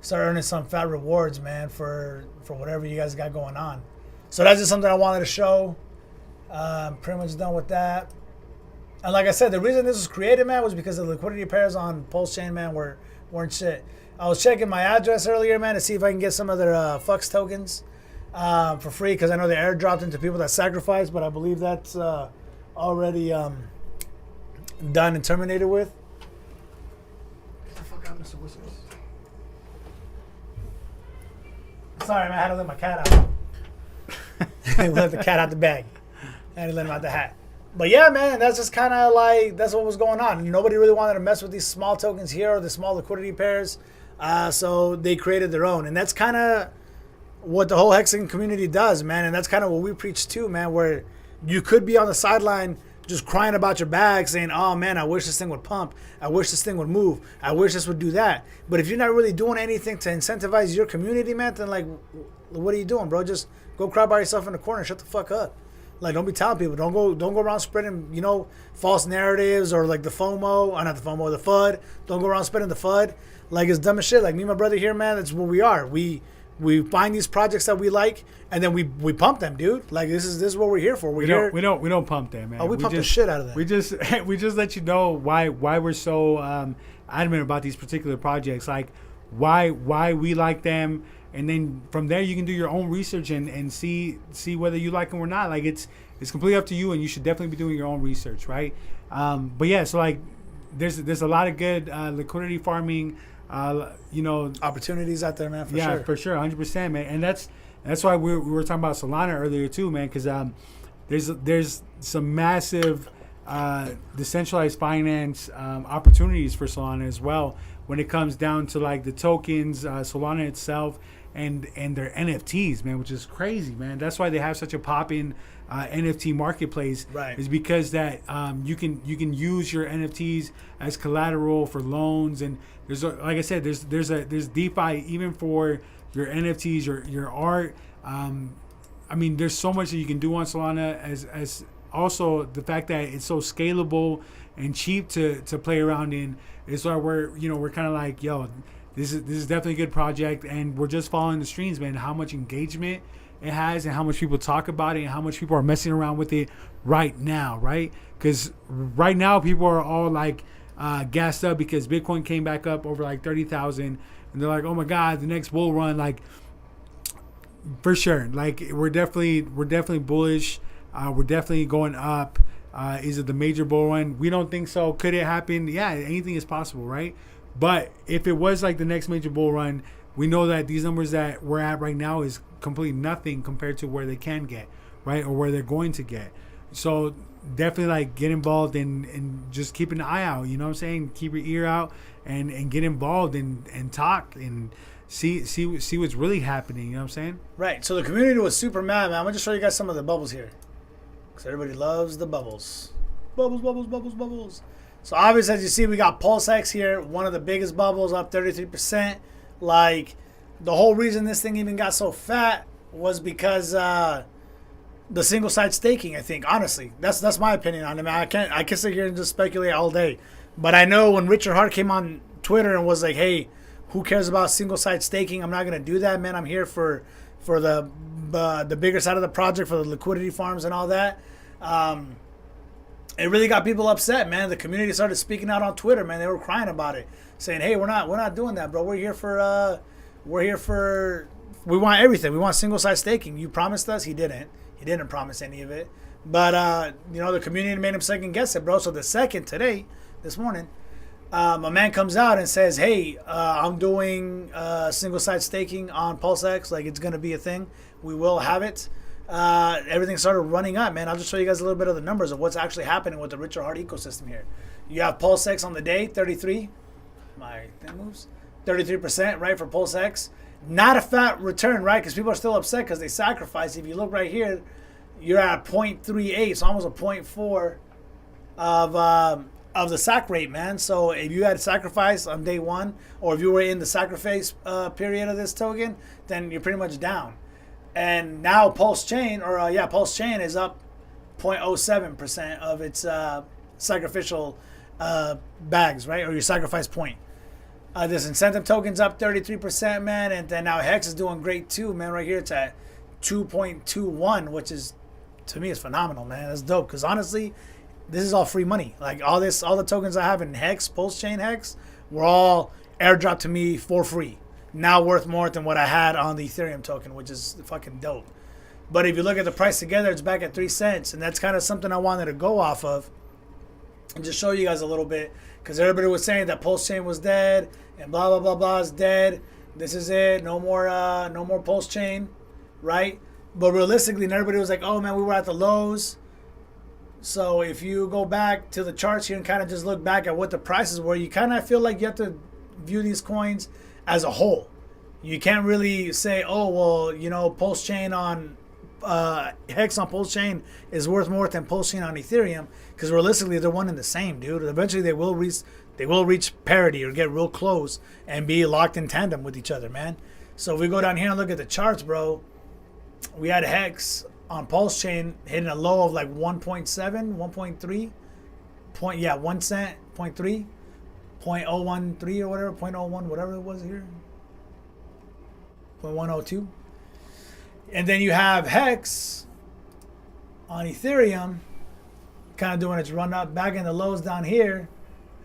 Start earning some fat rewards, man, for whatever you guys got going on. So that's just something I wanted to show. Pretty much done with that. And like I said, the reason this was created, man, was because the liquidity pairs on Pulse Chain, man, weren't shit. I was checking my address earlier, man, to see if I can get some of their Fux tokens for free, because I know they airdropped into people that sacrificed, but I believe that's already done and terminated with. Get the fuck out, Mr. Whiskers. Sorry, man, I had to let my cat out. Let the cat out the bag. I had to let him out the hat. But yeah, man, that's just kind of like, that's what was going on. Nobody really wanted to mess with these small tokens here or the small liquidity pairs. So they created their own. And that's kind of what the whole hexagon community does, man. And that's kind of what we preach too, man, where you could be on the sideline just crying about your bag, saying, oh man, I wish this thing would pump. I wish this thing would move. I wish this would do that. But if you're not really doing anything to incentivize your community, man, then like, what are you doing, bro? Just go cry by yourself in the corner and shut the fuck up. Like, don't be telling people. Don't go around spreading, you know, false narratives or like the FOMO, or not the FOMO, the FUD. Don't go around spreading the FUD. Like, it's dumb as shit. Like me and my brother here, man, that's what we are. We find these projects that we like, and then we pump them, dude. Like, this is what we're here for. We don't pump them, man. Oh, we pump the shit out of them. We just let you know why we're so adamant about these particular projects. Like, why we like them. And then from there, you can do your own research and see whether you like them or not. Like, it's completely up to you, and you should definitely be doing your own research, right? But yeah, so like, there's a lot of good liquidity farming, you know, opportunities out there, man. For sure. Yeah, for sure, 100%, man. And that's why we were talking about Solana earlier too, man, because there's some massive decentralized finance opportunities for Solana as well when it comes down to like the tokens, Solana itself, and their NFTs, man, which is crazy, man. That's why they have such a popping NFT marketplace, right? Is because that you can use your NFTs as collateral for loans, and there's like I said, there's DeFi even for your NFTs, your art. I mean, there's so much that you can do on Solana, as also the fact that it's so scalable and cheap to play around in. Is why we're kind of like, yo, this is definitely a good project, and we're just following the streams, man. How much engagement it has, and how much people talk about it, and how much people are messing around with it right now, right? Because right now people are all like gassed up because Bitcoin came back up over like 30,000, and they're like, oh my God, the next bull run, like, for sure. Like, we're definitely bullish. We're definitely going up. Is it the major bull run? We don't think so. Could it happen? Yeah, anything is possible, right? But if it was like the next major bull run, we know that these numbers that we're at right now is completely nothing compared to where they can get, right? Or where they're going to get. So definitely like get involved and just keep an eye out, you know what I'm saying? Keep your ear out and get involved and talk and see what's really happening, you know what I'm saying? Right. So the community was super mad, man. I'm going to just show you guys some of the bubbles here. because everybody loves the bubbles. Bubbles, bubbles, bubbles, bubbles. So obviously, as you see, we got PulseX here, one of the biggest bubbles, up 33%. Like, the whole reason this thing even got so fat was because the single side staking. I think, honestly, that's my opinion on it. Man, I can sit here and just speculate all day, but I know when Richard Hart came on Twitter and was like, "Hey, who cares about single side staking? I'm not gonna do that, man. I'm here for the bigger side of the project, for the liquidity farms and all that." It really got people upset, man. The community started speaking out on Twitter, man. They were crying about it, saying, "Hey, we're not doing that, bro. We want everything. We want single side staking. You promised us." He didn't. He didn't promise any of it. But the community made him second guess it, bro. So this morning, a man comes out and says, "Hey, I'm doing single side staking on PulseX. Like, it's gonna be a thing. We will have it." Everything started running up, man. I'll just show you guys a little bit of the numbers of what's actually happening with the Richard Hart ecosystem here. You have PulseX on the day, 33. My thing moves. 33%, right, for PulseX. Not a fat return, right? Because people are still upset because they sacrificed. If you look right here, you're at 0.38, so almost a 0.4 of the sac rate, man. So if you had sacrifice on day one, or if you were in the sacrifice period of this token, then you're pretty much down. And now Pulse Chain is up 0.07% of its sacrificial bags, right? Or your sacrifice point. This incentive token's up 33%, man. And then now Hex is doing great too, man. Right here it's at 2.21, which is, to me, is phenomenal, man. That's dope. Because honestly, this is all free money. Like all the tokens I have in Hex, Pulse Chain Hex, were all airdropped to me for free. Now worth more than what I had on the Ethereum token, which is fucking dope. But if you look at the price together, it's back at 3 cents. And that's kind of something I wanted to go off of and just show you guys a little bit. Because everybody was saying that Pulse Chain was dead and blah, blah, blah, blah is dead. This is it. No more Pulse Chain, right? But realistically, everybody was like, oh, man, we were at the lows. So if you go back to the charts here and kind of just look back at what the prices were, you kind of feel like you have to view these coins as a whole. You can't really say, oh, well, Pulse Chain on Hex on Pulse Chain is worth more than Pulse Chain on Ethereum, because realistically they're one and the same, dude. Eventually they will reach parity or get real close and be locked in tandem with each other, man. So if we go down here and look at the charts, bro, we had Hex on Pulse Chain hitting a low of like 1.7, 1.3, 1 cent, 0.3, 0.013 or whatever, 0.01, whatever it was here, 0.102. And then you have Hex on Ethereum kind of doing its run up back in the lows down here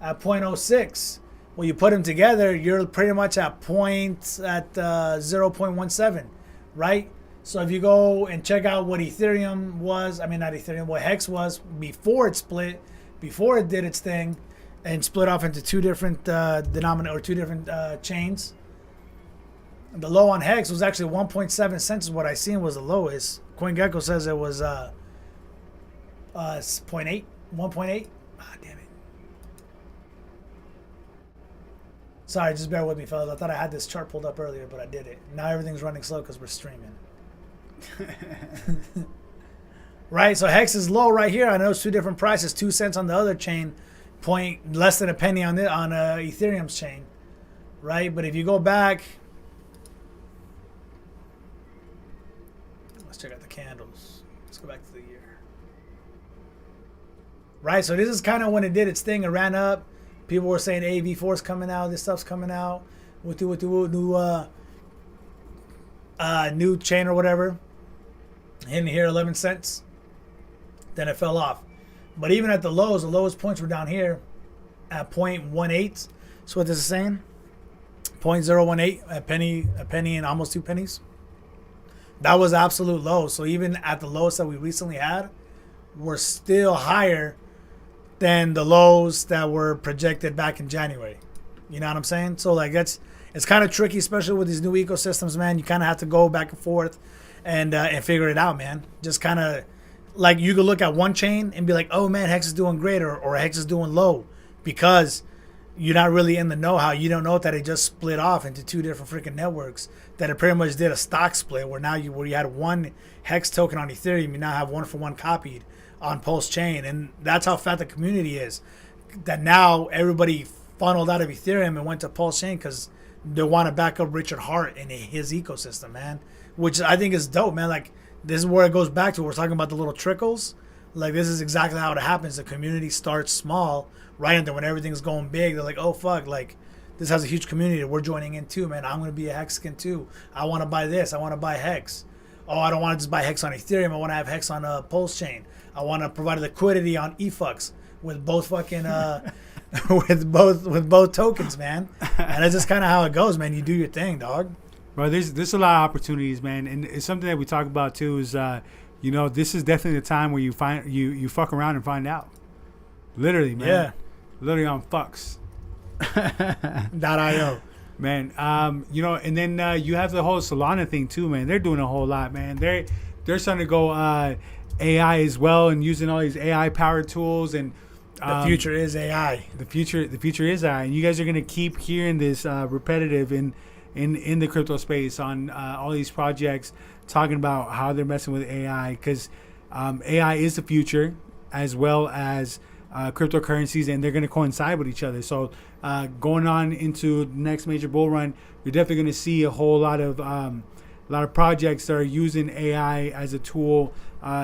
at 0.06. When you put them together, you're pretty much at 0.17, right? So if you go and check out what Ethereum was, what Hex was before it split, before it did its thing and split off into two different chains. The low on Hex was actually 1.7 cents is what I seen was the lowest. CoinGecko says it was 0.8, 1.8. Ah, damn it. Sorry, just bear with me, fellas. I thought I had this chart pulled up earlier, but I did it. Now everything's running slow because we're streaming. Right, so Hex is low right here. I know it's two different prices, 2 cents on the other chain, less than a penny on Ethereum's chain, right? But if you go back, let's check out the candles. Let's go back to the year. Right, so this is kind of when it did its thing. It ran up. People were saying, "Hey, V4's coming out. This stuff's coming out with the new chain or whatever." Hitting here 11 cents. Then it fell off. But even at the lows, the lowest points were down here at 0.18. That's what this is saying. 0.018, a penny and almost 2 pennies. That was absolute low. So even at the lowest that we recently had, we're still higher than the lows that were projected back in January. You know what I'm saying? So like it's kind of tricky, especially with these new ecosystems, man. You kind of have to go back and forth and figure it out, man. Just kind of like you could look at one chain and be like, oh man, Hex is doing great or Hex is doing low because you're not really in the know-how. You don't know that it just split off into two different freaking networks. That it pretty much did a stock split where you had one hex token on Ethereum, you now have one for one copied on Pulse Chain, and that's how fat the community is. That now everybody funneled out of Ethereum and went to Pulse Chain because they want to back up Richard Hart in his ecosystem, man. Which I think is dope, man. Like, this is where it goes back to. We're talking about the little trickles. Like, this is exactly how it happens. The community starts small, right? And then when everything's going big, they're like, oh, fuck, like, this has a huge community. We're joining in too, man. I'm going to be a Hexagon too. I want to buy this. I want to buy Hex. Oh, I don't want to just buy Hex on Ethereum. I want to have Hex on Pulse Chain. I want to provide liquidity on eFux with both fucking with both tokens, man. And that's just kind of how it goes, man. You do your thing, dog. Bro, there's a lot of opportunities, man, and it's something that we talk about too. Is this is definitely the time where you fuck around and find out. Literally, man. Yeah. Literally on fucks. .io. Man, and then you have the whole Solana thing too, man. They're doing a whole lot, man. They're starting to go AI as well and using all these AI powered tools, and the future is AI. The future is AI, and you guys are gonna keep hearing this repetitive in the crypto space on all these projects talking about how they're messing with AI, because AI is the future as well as cryptocurrencies, and they're going to coincide with each other. So going on into the next major bull run, you're definitely going to see a whole lot of projects that are using AI as a tool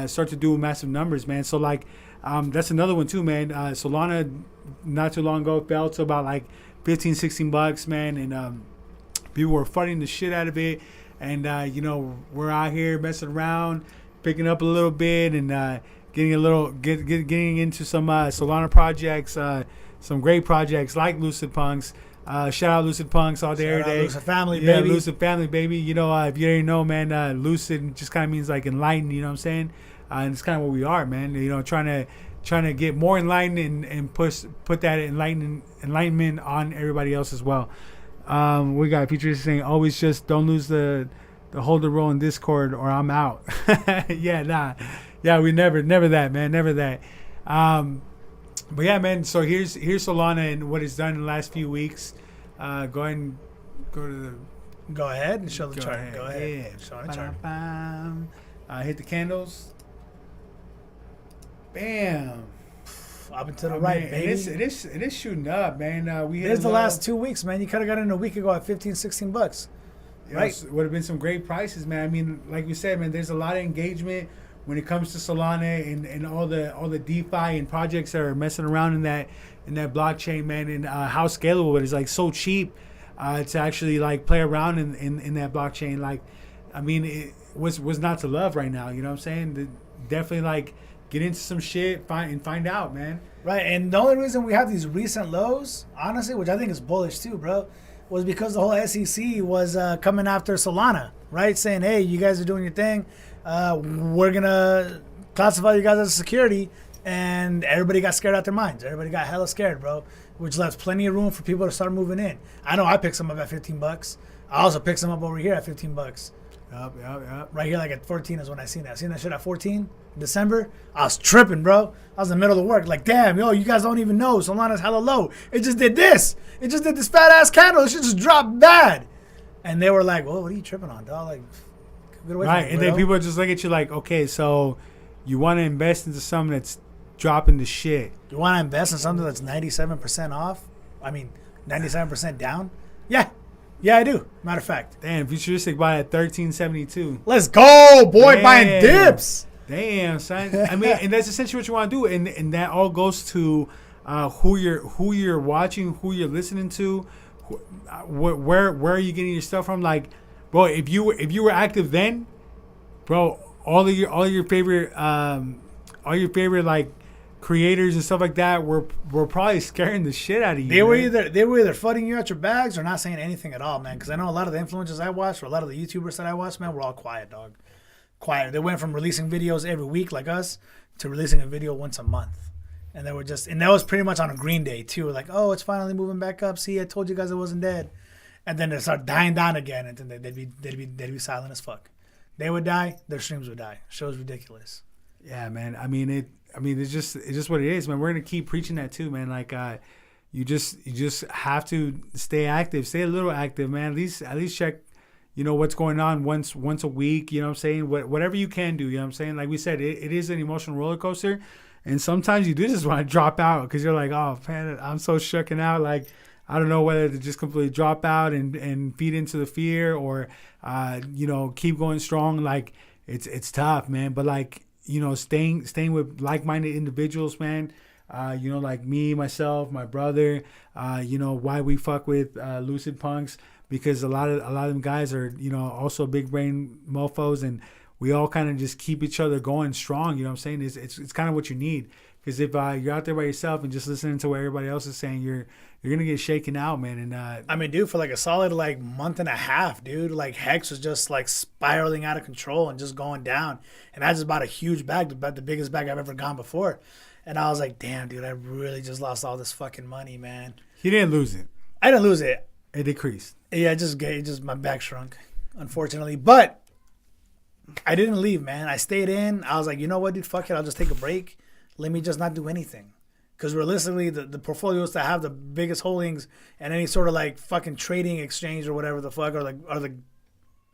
start to do massive numbers, man. So like that's another one too, man. Solana not too long ago fell to about like $15-16, man, and people were fighting the shit out of it, and we're out here messing around, picking up a little bit, and getting into some Solana projects, some great projects like Lucid Punks. Shout out Lucid Punks all day, every day. Lucid family, yeah, baby. Lucid family, baby. If you already know, man, Lucid just kind of means like enlightened. You know what I'm saying? And it's kind of what we are, man. Trying to get more enlightened and put that enlightenment on everybody else as well. We got features saying always just don't lose the holder role in Discord or I'm out. Yeah, we never that, man, never that. But yeah, man. So here's Solana and what it's done in the last few weeks. Go ahead and show the chart. Ahead. Go ahead. Yeah. Show the chart. Hit the candles. Bam. Up and to the right, man, baby. It is shooting up, man. There's the last 2 weeks, man. You could have got in a week ago at $15-16. Right. Would have been some great prices, man. I mean, like we said, man, there's a lot of engagement when it comes to Solana and all the DeFi and projects that are messing around in that blockchain, man, and how scalable it is. Like so cheap to actually like play around in that blockchain. Like, I mean, it was not to love right now. You know what I'm saying? Definitely like get into some shit, find out, man. Right, and the only reason we have these recent lows, honestly, which I think is bullish too, bro, was because the whole SEC was coming after Solana, right? Saying, hey, you guys are doing your thing. We're going to classify you guys as security. And everybody got scared out their minds. Everybody got hella scared, bro, which left plenty of room for people to start moving in. I know I picked some up at $15. I also picked some up over here at $15. Yep. Right here, like at 14 is when I seen that. I seen that shit at 14 December. I was tripping, bro. I was in the middle of work. Like, damn, yo, you guys don't even know. Solana's hella low. It just did this. It just did this fat ass candle. It should just drop bad. And they were like, well, what are you tripping on, dog? Like, get away from me, and bro. then people just look at you like, okay, so you want to invest into something that's dropping the shit. You want to invest in something that's 97% off? I mean, 97% down? Yeah. Yeah, I do. Matter of fact. Damn, futuristic buy at $13.72. Let's go, boy. Buying dips. Damn, son. I mean, and that's essentially what you want to do, and that all goes to who you're watching, who you're listening to, where are you getting your stuff from? Like, bro, if you were active then, bro, all your favorite like creators and stuff like that were probably scaring the shit out of you. They were either flooding you out your bags or not saying anything at all, man. Because I know a lot of the influencers I watched, or a lot of the YouTubers that I watched, man, were all quiet, dog. Quiet. They went from releasing videos every week like us to releasing a video once a month, and that was pretty much on a green day too. Like, oh, it's finally moving back up. See, I told you guys it wasn't dead, and then they start dying down again, and then they'd be silent as fuck. They would die. Their streams would die. Show's ridiculous. Yeah, man. I mean, it's just what it is, man. We're gonna keep preaching that too, man. Like, you just have to stay active, stay a little active, man. At least check, what's going on once a week. You know what I'm saying? Whatever you can do. You know what I'm saying? Like we said, it is an emotional roller coaster, and sometimes you do just want to drop out because you're like, oh man, I'm so shooken out. Like I don't know whether to just completely drop out and feed into the fear or keep going strong. Like it's tough, man. But like staying with like-minded individuals, man. Like me, myself, my brother, why we fuck with Lucid Punks, because a lot of them guys are, also big brain mofos, and we all kind of just keep each other going strong. You know what I'm saying? It's kind of what you need, because if you're out there by yourself and just listening to what everybody else is saying, you're gonna get shaken out, man. And I mean, dude, for like a solid like month and a half, dude, like Hex was just like spiraling out of control and just going down, and I just bought a huge bag, the biggest bag I've ever gone before. And I was like, damn, dude, I really just lost all this fucking money, man. He didn't lose it. I didn't lose it. It decreased. Yeah, it just my back shrunk, unfortunately. But I didn't leave, man. I stayed in. I was like, you know what, dude, fuck it. I'll just take a break. Let me just not do anything. Because realistically, the portfolios that have the biggest holdings and any sort of like fucking trading exchange or whatever the fuck are the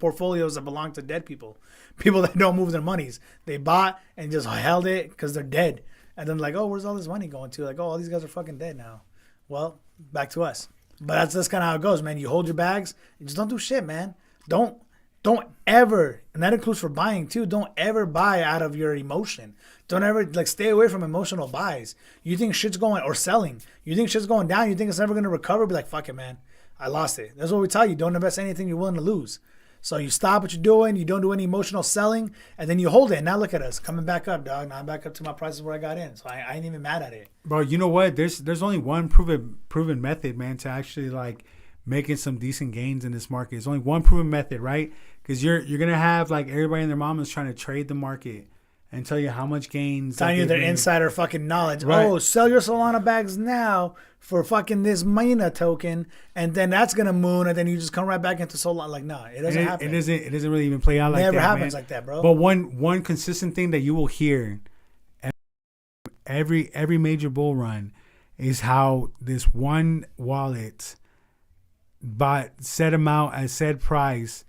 portfolios that belong to dead people. People that don't move their monies. They bought and just held it because they're dead. And then like, oh, where's all this money going to? Like, oh, all these guys are fucking dead now. Well, back to us. But that's kind of how it goes, man. You hold your bags and just don't do shit, man. Don't ever, and that includes for buying too, don't ever buy out of your emotion. Don't ever, like, stay away from emotional buys. You think shit's going, or selling. You think shit's going down. You think it's never going to recover. Be like, fuck it, man. I lost it. That's what we tell you. Don't invest anything you're willing to lose. So you stop what you're doing, you don't do any emotional selling, and then you hold it. And now look at us, coming back up, dog. Now I'm back up to my prices where I got in. So I ain't even mad at it. Bro, you know what? There's only one proven method, man, to actually like making some decent gains in this market. There's only one proven method, right? Because you're gonna have like everybody and their mom is trying to trade the market and tell you how much gains. Telling you their insider fucking knowledge. Right. Oh, sell your Solana bags now for fucking this Mina token, and then that's gonna moon, and then you just come right back into Solana. Like, no, it doesn't happen. It doesn't really even play out like that. It never happens man. like that, bro. But one consistent thing that you will hear every major bull run is how this one wallet bought set amount at said price,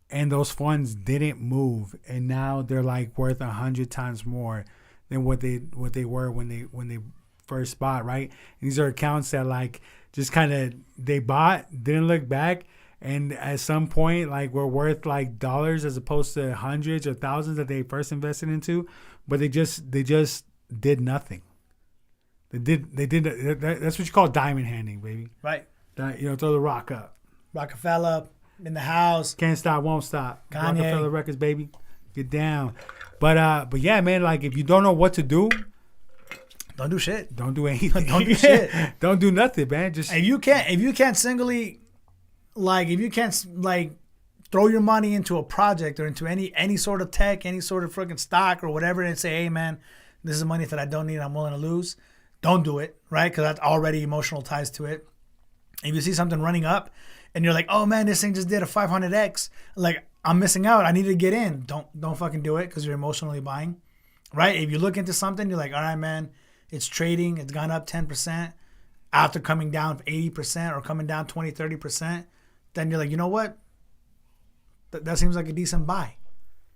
and those funds didn't move, and now they're like worth 100 times more than what they were when they first bought, right? And these are accounts that like just kind of they bought, didn't look back, and at some point like were worth like dollars as opposed to hundreds or thousands that they first invested into, but they just did nothing. They did that's what you call diamond handing, baby. Right. Throw the rock up. Rockefeller in the house. Can't stop, won't stop. Kanye. Rockefeller Records, baby. Get down. But yeah, man, like if you don't know what to do, don't do shit. Don't do anything. Don't do shit. Don't do nothing, man. Just if you can't singly, like if you can't like throw your money into a project or into any sort of tech, any sort of freaking stock or whatever, and say, hey man, this is money that I don't need, I'm willing to lose. Don't do it, right? Because that's already emotional ties to it. If you see something running up and you're like, oh man, this thing just did a 500x, like I'm missing out, I need to get in. Don't fucking do it because you're emotionally buying, right? If you look into something, you're like, all right, man, it's trading, it's gone up 10% after coming down 80% or coming down 20, 30%, then you're like, you know what? That seems like a decent buy.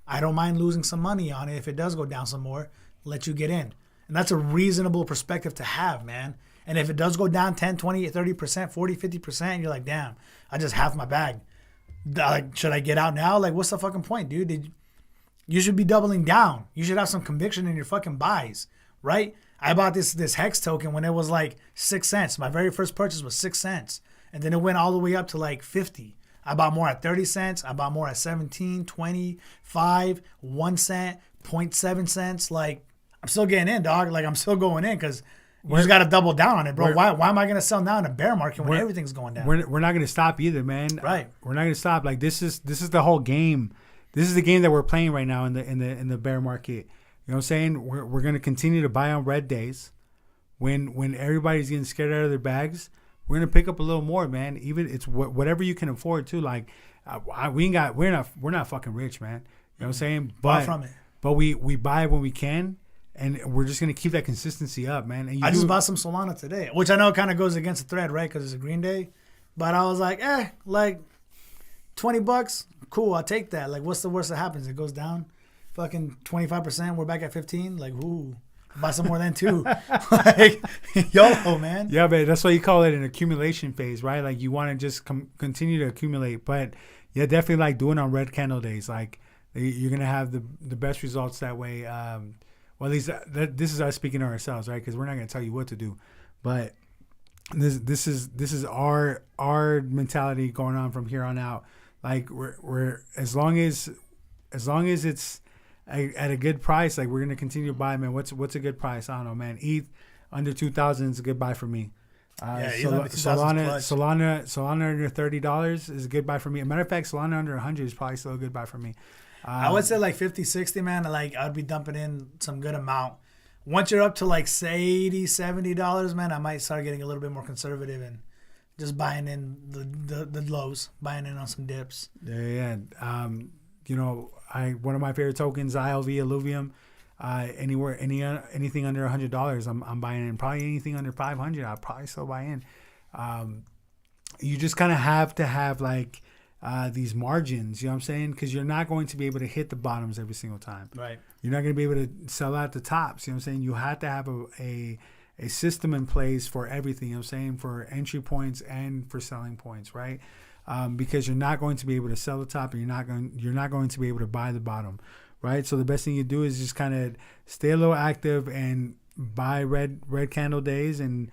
I don't mind losing some money on it if it does go down some more, let you get in. And that's a reasonable perspective to have, man. And if it does go down 10, 20, 30%, 40, 50%, you're like, damn, I just halved my bag. Like, should I get out now? Like, what's the fucking point, dude? You should be doubling down. You should have some conviction in your fucking buys, right? I bought this Hex token when it was like 6 cents. My very first purchase was 6 cents. And then it went all the way up to like 50. I bought more at 30 cents. I bought more at 17, 20, 5, 1 cent, 0.7 cents. Like, I'm still getting in, dog. Like, I'm still going in because you just got to double down on it, bro. Why am I going to sell now in a bear market when everything's going down? We're not going to stop either, man. Right. We're not going to stop. Like, this is the whole game. This is the game that we're playing right now in the bear market. You know what I'm saying? We're going to continue to buy on red days. When everybody's getting scared out of their bags, we're going to pick up a little more, man. Even it's whatever you can afford too. Like, we're not fucking rich, man. You know what I'm saying? Far from it. But we buy when we can. and we're just gonna keep that consistency up, man. And I just bought some Solana today, which I know kind of goes against the thread, right? Because it's a green day. But I was like, like $20, cool, I'll take that. Like, what's the worst that happens? It goes down, fucking 25%. We're back at 15. Like, ooh, buy some more than two. Like, YOLO, man. Yeah, but that's why you call it an accumulation phase, right? Like, you want to just continue to accumulate. But yeah, definitely like doing on red candle days. Like, you're gonna have the best results that way. Well, at least this is us speaking to ourselves, right? Because we're not gonna tell you what to do, but this is our mentality going on from here on out. Like we're as long as it's at a good price, like we're gonna continue to buy, man. What's a good price? I don't know, man. ETH under 2,000 is a good buy for me. Solana under $30 is a good buy for me. As a matter of fact, Solana under 100 is probably still a good buy for me. I would say like 50, 60, man. Like I'd be dumping in some good amount. Once you're up to like $80, $70, man, I might start getting a little bit more conservative and just buying in the lows, buying in on some dips. Yeah. One of my favorite tokens, ILV, Illuvium, anything under $100, I'm buying in. Probably anything under 500, I'll probably still buy in. You just kind of have to have like these margins, you know what I'm saying? Because you're not going to be able to hit the bottoms every single time. Right. You're not going to be able to sell out the tops, you know what I'm saying? You have to have a system in place for everything, you know what I'm saying? For entry points and for selling points, right? Because you're not going to be able to sell the top and you're not going to be able to buy the bottom, right? So the best thing you do is just kind of stay a little active and buy red candle days. And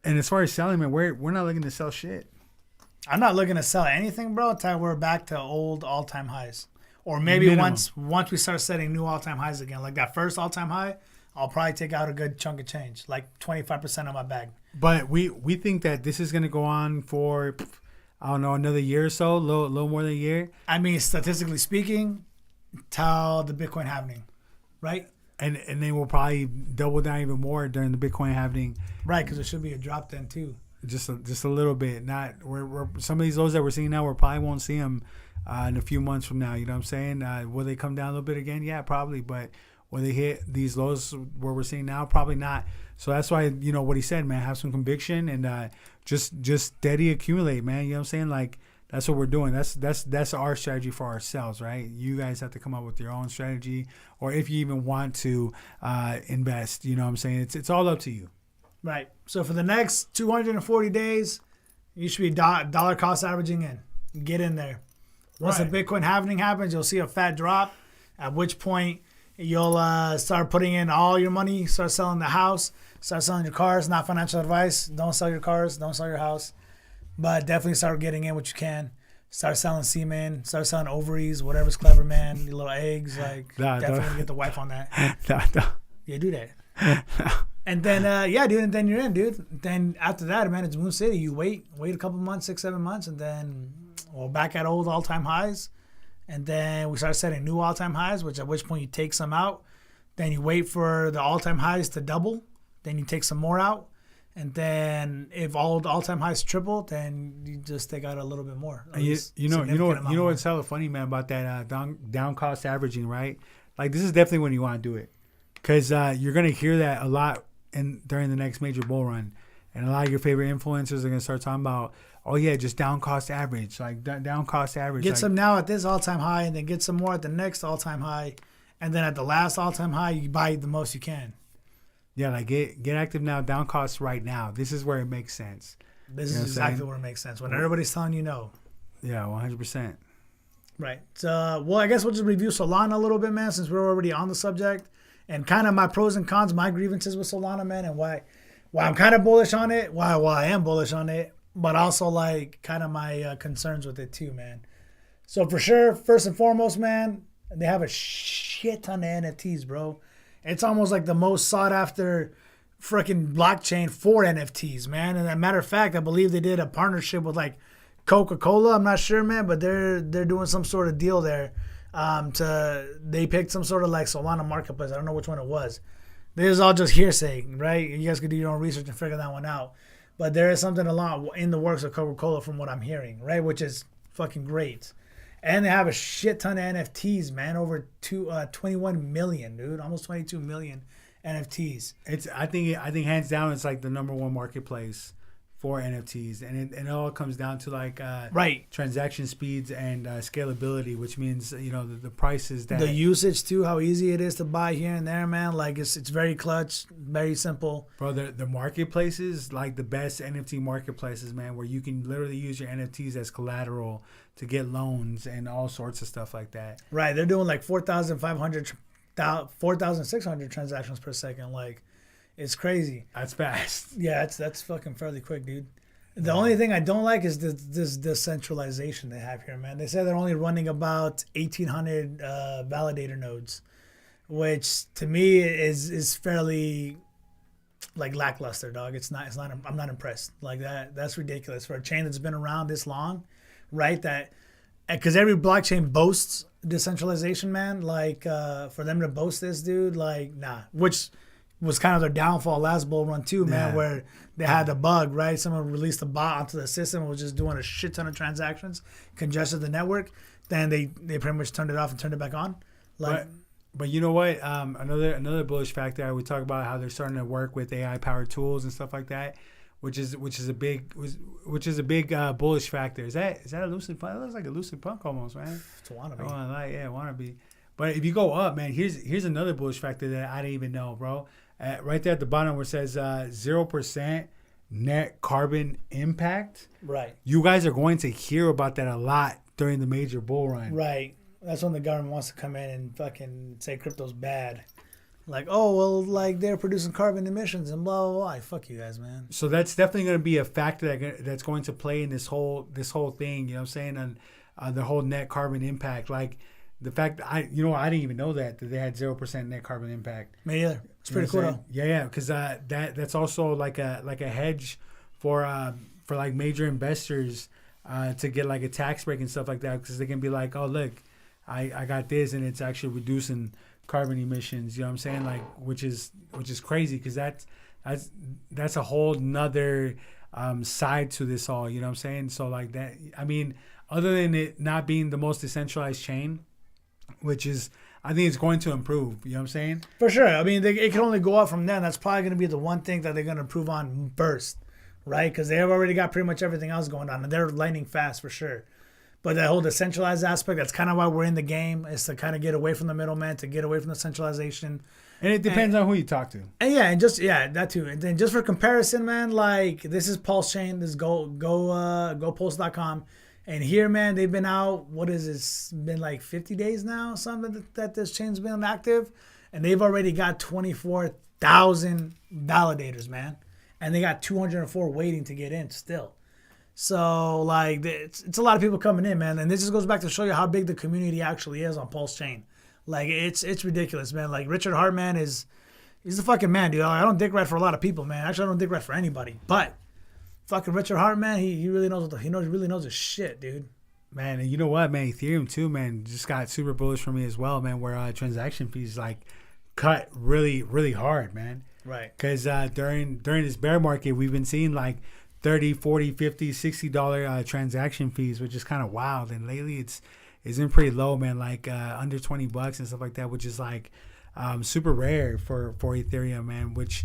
as far as selling, man, we're not looking to sell shit. I'm not looking to sell anything, bro, until we're back to old all-time highs. Or maybe once we start setting new all-time highs again. Like that first all-time high, I'll probably take out a good chunk of change, like 25% of my bag. But we think that this is going to go on for, I don't know, another year or so, a little more than a year. I mean, statistically speaking, till the Bitcoin halving, right? And then we'll probably double down even more during the Bitcoin halving. Right, because there should be a drop then too. Just a little bit. Not we're some of these lows that we're seeing now, we probably won't see them in a few months from now. You know what I'm saying? Will they come down a little bit again? Yeah, probably. But will they hit these lows where we're seeing now? Probably not. So that's why, you know what he said, man. Have some conviction and just steady accumulate, man. You know what I'm saying? Like that's what we're doing. That's our strategy for ourselves, right? You guys have to come up with your own strategy, or if you even want to invest. You know what I'm saying? It's all up to you. Right. So for the next 240 days, you should be dollar cost averaging in. Get in there. Once the Bitcoin halving happens, you'll see a fat drop, at which point you'll start putting in all your money, start selling the house, start selling your cars. Not financial advice. Don't sell your cars. Don't sell your house. But definitely start getting in what you can. Start selling semen. Start selling ovaries, whatever's clever, man. Your little eggs. Like, definitely get the wife on that. Yeah, do that. And then, dude, and then you're in, dude. Then after that, man, it's Moon City. You wait a couple months, 6-7 months, and then we're back at old all-time highs. And then we start setting new all-time highs, at which point you take some out. Then you wait for the all-time highs to double. Then you take some more out. And then if all the all-time highs triple, then you just take out a little bit more. You know what's hella funny, man, about that down cost averaging, right? Like this is definitely when you want to do it, because you're gonna hear that a lot during the next major bull run, and a lot of your favorite influencers are gonna start talking about, oh yeah, just down cost average, like down cost average. Get some now at this all-time high, and then get some more at the next all-time high, and then at the last all-time high, you buy the most you can. Yeah, like get active now, down costs right now. This is where it makes sense. This is exactly where it makes sense. When everybody's telling you no. Yeah, 100%. Right. So, well, I guess we'll just review Solana a little bit, man, since we're already on the subject. And kind of my pros and cons, my grievances with Solana, man, and why I'm kind of bullish on it, why I am bullish on it, but also like kind of my concerns with it too, man. So for sure, first and foremost, man, they have a shit ton of NFTs, bro. It's almost like the most sought after freaking blockchain for NFTs, man. And as a matter of fact, I believe they did a partnership with like Coca-Cola. I'm not sure, man, but they're doing some sort of deal there. They picked some sort of like Solana marketplace. I don't know which one it was. This is all just hearsay, right? You guys could do your own research and figure that one out. But there is something a lot in the works of Coca-Cola from what I'm hearing, right? Which is fucking great. And they have a shit ton of NFTs, man. Over 21 million, dude. Almost 22 million NFTs. I think hands down it's like the number one marketplace for NFTs, and it all comes down to like right transaction speeds and scalability, which means the prices that the usage too, how easy it is to buy here and there, man. Like it's very clutch, very simple. Bro, the marketplaces, like the best NFT marketplaces, man, where you can literally use your NFTs as collateral to get loans and all sorts of stuff like that. Right, they're doing like 4,600 transactions per second, like. It's crazy. That's fast. Yeah, that's fucking fairly quick, dude. The only thing I don't like is this decentralization they have here, man. They say they're only running about 1,800 validator nodes, which to me is fairly like lackluster, dog. It's not. I'm not impressed. Like that. That's ridiculous for a chain that's been around this long, right? That because every blockchain boasts decentralization, man. Like for them to boast this, dude, like nah. Which was kind of their downfall last bull run too, man, where they had a bug, right? Someone released a bot onto the system and was just doing a shit ton of transactions, congested the network. Then they pretty much turned it off and turned it back on. Like, but you know what? Another bullish factor, we talk about how they're starting to work with AI powered tools and stuff like that, which is a big bullish factor. Is that a lucid punk? It looks like a lucid punk almost, man. It's a wannabe. Wannabe. But if you go up, man, here's another bullish factor that I didn't even know, bro. Right there at the bottom where it says 0% net carbon impact. Right. You guys are going to hear about that a lot during the major bull run. Right. That's when the government wants to come in and fucking say crypto's bad. Like, oh, well, like they're producing carbon emissions and blah, blah, blah. Like, fuck you guys, man. So that's definitely going to be a factor that's going to play in this whole thing, you know what I'm saying? And the whole net carbon impact. Like, the fact that I didn't even know that they had 0% net carbon impact. Me either. It's pretty cool though. Yeah, because that's also like a hedge for like major investors to get like a tax break and stuff like that, because they can be like, oh look, I got this and it's actually reducing carbon emissions. You know what I'm saying? Like which is crazy, because that's a whole nother side to this all. You know what I'm saying? So like that. I mean, other than it not being the most decentralized chain, which is, I think it's going to improve. You know what I'm saying? For sure. I mean, it can only go up from there. That's probably going to be the one thing that they're going to improve on first, right? Because they have already got pretty much everything else going on, and they're lightning fast for sure. But that whole decentralized aspect, that's kind of why we're in the game, is to kind of get away from the middleman, to get away from the centralization. And it depends on who you talk to. And that too. And then just for comparison, man, like this is Pulse Chain. This is GoPulse.com. And here, man, they've been out, what is this, been like 50 days now, something that this chain's been active. And they've already got 24,000 validators, man. And they got 204 waiting to get in still. So, like, it's a lot of people coming in, man. And this just goes back to show you how big the community actually is on Pulse Chain. Like, it's ridiculous, man. Like, Richard Hartman he's the fucking man, dude. I don't dick ride for a lot of people, man. Actually, I don't dick ride for anybody. But fucking Richard Hartman, he really knows really knows his shit, dude. Man, and you know what, man? Ethereum too, man, just got super bullish for me as well, man. Where transaction fees like cut really, really hard, man. Right. Because during this bear market, we've been seeing like $30, $40, $50, $60 transaction fees, which is kind of wild. And lately, it's been pretty low, man. Like under $20 and stuff like that, which is like super rare for Ethereum, man. Which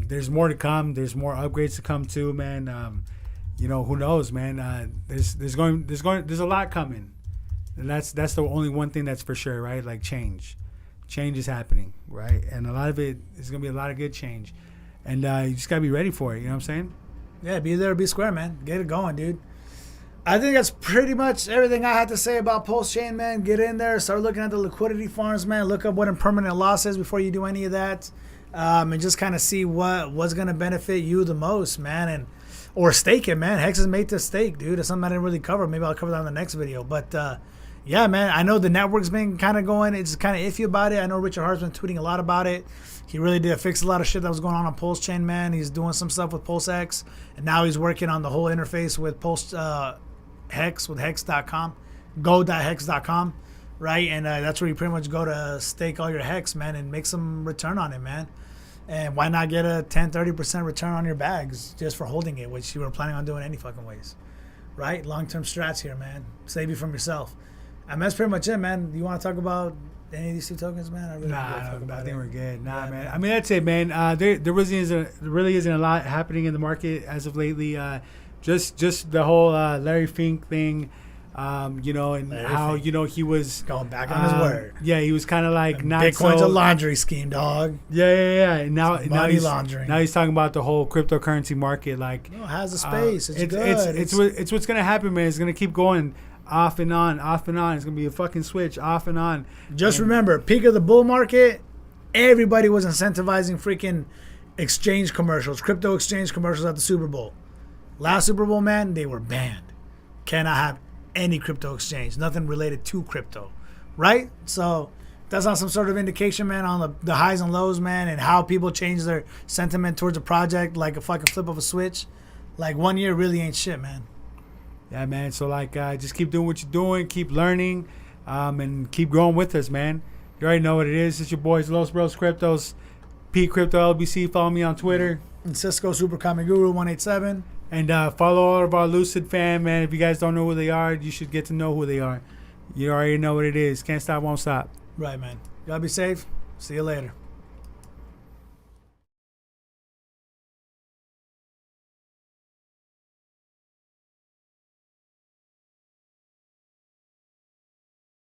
there's more to come. There's more upgrades to come too, man. Who knows, man? There's a lot coming, and that's the only one thing that's for sure, right? Like change is happening, right? And a lot of it is gonna be a lot of good change, and you just gotta be ready for it. You know what I'm saying? Yeah, be there, be square, man. Get it going, dude. I think that's pretty much everything I had to say about Pulse Chain, man. Get in there, start looking at the liquidity farms, man. Look up what impermanent loss is before you do any of that. And just kind of see what's going to benefit you the most, man. Or stake it, man. Hex is made to stake, dude. It's something I didn't really cover. Maybe I'll cover that in the next video. But, yeah, man, I know the network's been kind of going. It's kind of iffy about it. I know Richard Hart's been tweeting a lot about it. He really did fix a lot of shit that was going on Pulse Chain, man. He's doing some stuff with PulseX. And now he's working on the whole interface with Hex, with Hex.com. Go.hex.com, right? And that's where you pretty much go to stake all your Hex, man, and make some return on it, man. And why not get a 10-30% return on your bags just for holding it, which you were planning on doing any fucking ways, right? Long-term strats here, man. Save you from yourself. And that's pretty much it, man. Do you want to talk about any of these two tokens, man? I really don't give a fuck I about think it. we're good. Nah, Yeah, man. man. I mean, that's it, man. There really isn't a lot happening in the market as of lately. Just the whole Larry Fink thing, you know, and Larry how Fink. you know he was Going back on his word. Yeah, he was kind of like And not Bitcoin's so. a laundry scheme, dog. Yeah. And now Money he's laundering. now he's talking about the whole cryptocurrency market. Like, No, it has a space. It's good. It's what's gonna happen, man. It's gonna keep going off and on, off and on. It's gonna be a fucking switch, off and on. Just And- remember, peak of the bull market, everybody was incentivizing freaking exchange commercials, crypto exchange commercials at the Super Bowl. Last Super Bowl, man, they were banned. Cannot have any crypto exchange, nothing related to crypto, right? So that's not some sort of indication, man, on the highs and lows, man, and how people change their sentiment towards a project like a fucking flip of a switch. Like 1 year really ain't shit, man. Yeah, man. So like, just keep doing what you're doing, keep learning, and keep growing with us, man. You already know what it is. It's your boys, Los Bros Cryptos, P Crypto LBC. Follow me on Twitter. And Cisco Super Comic Guru 187. And follow all of our Lucid fam, man. If you guys don't know who they are, you should get to know who they are. You already know what it is. Can't stop, won't stop. Right, man. Y'all be safe. See you later.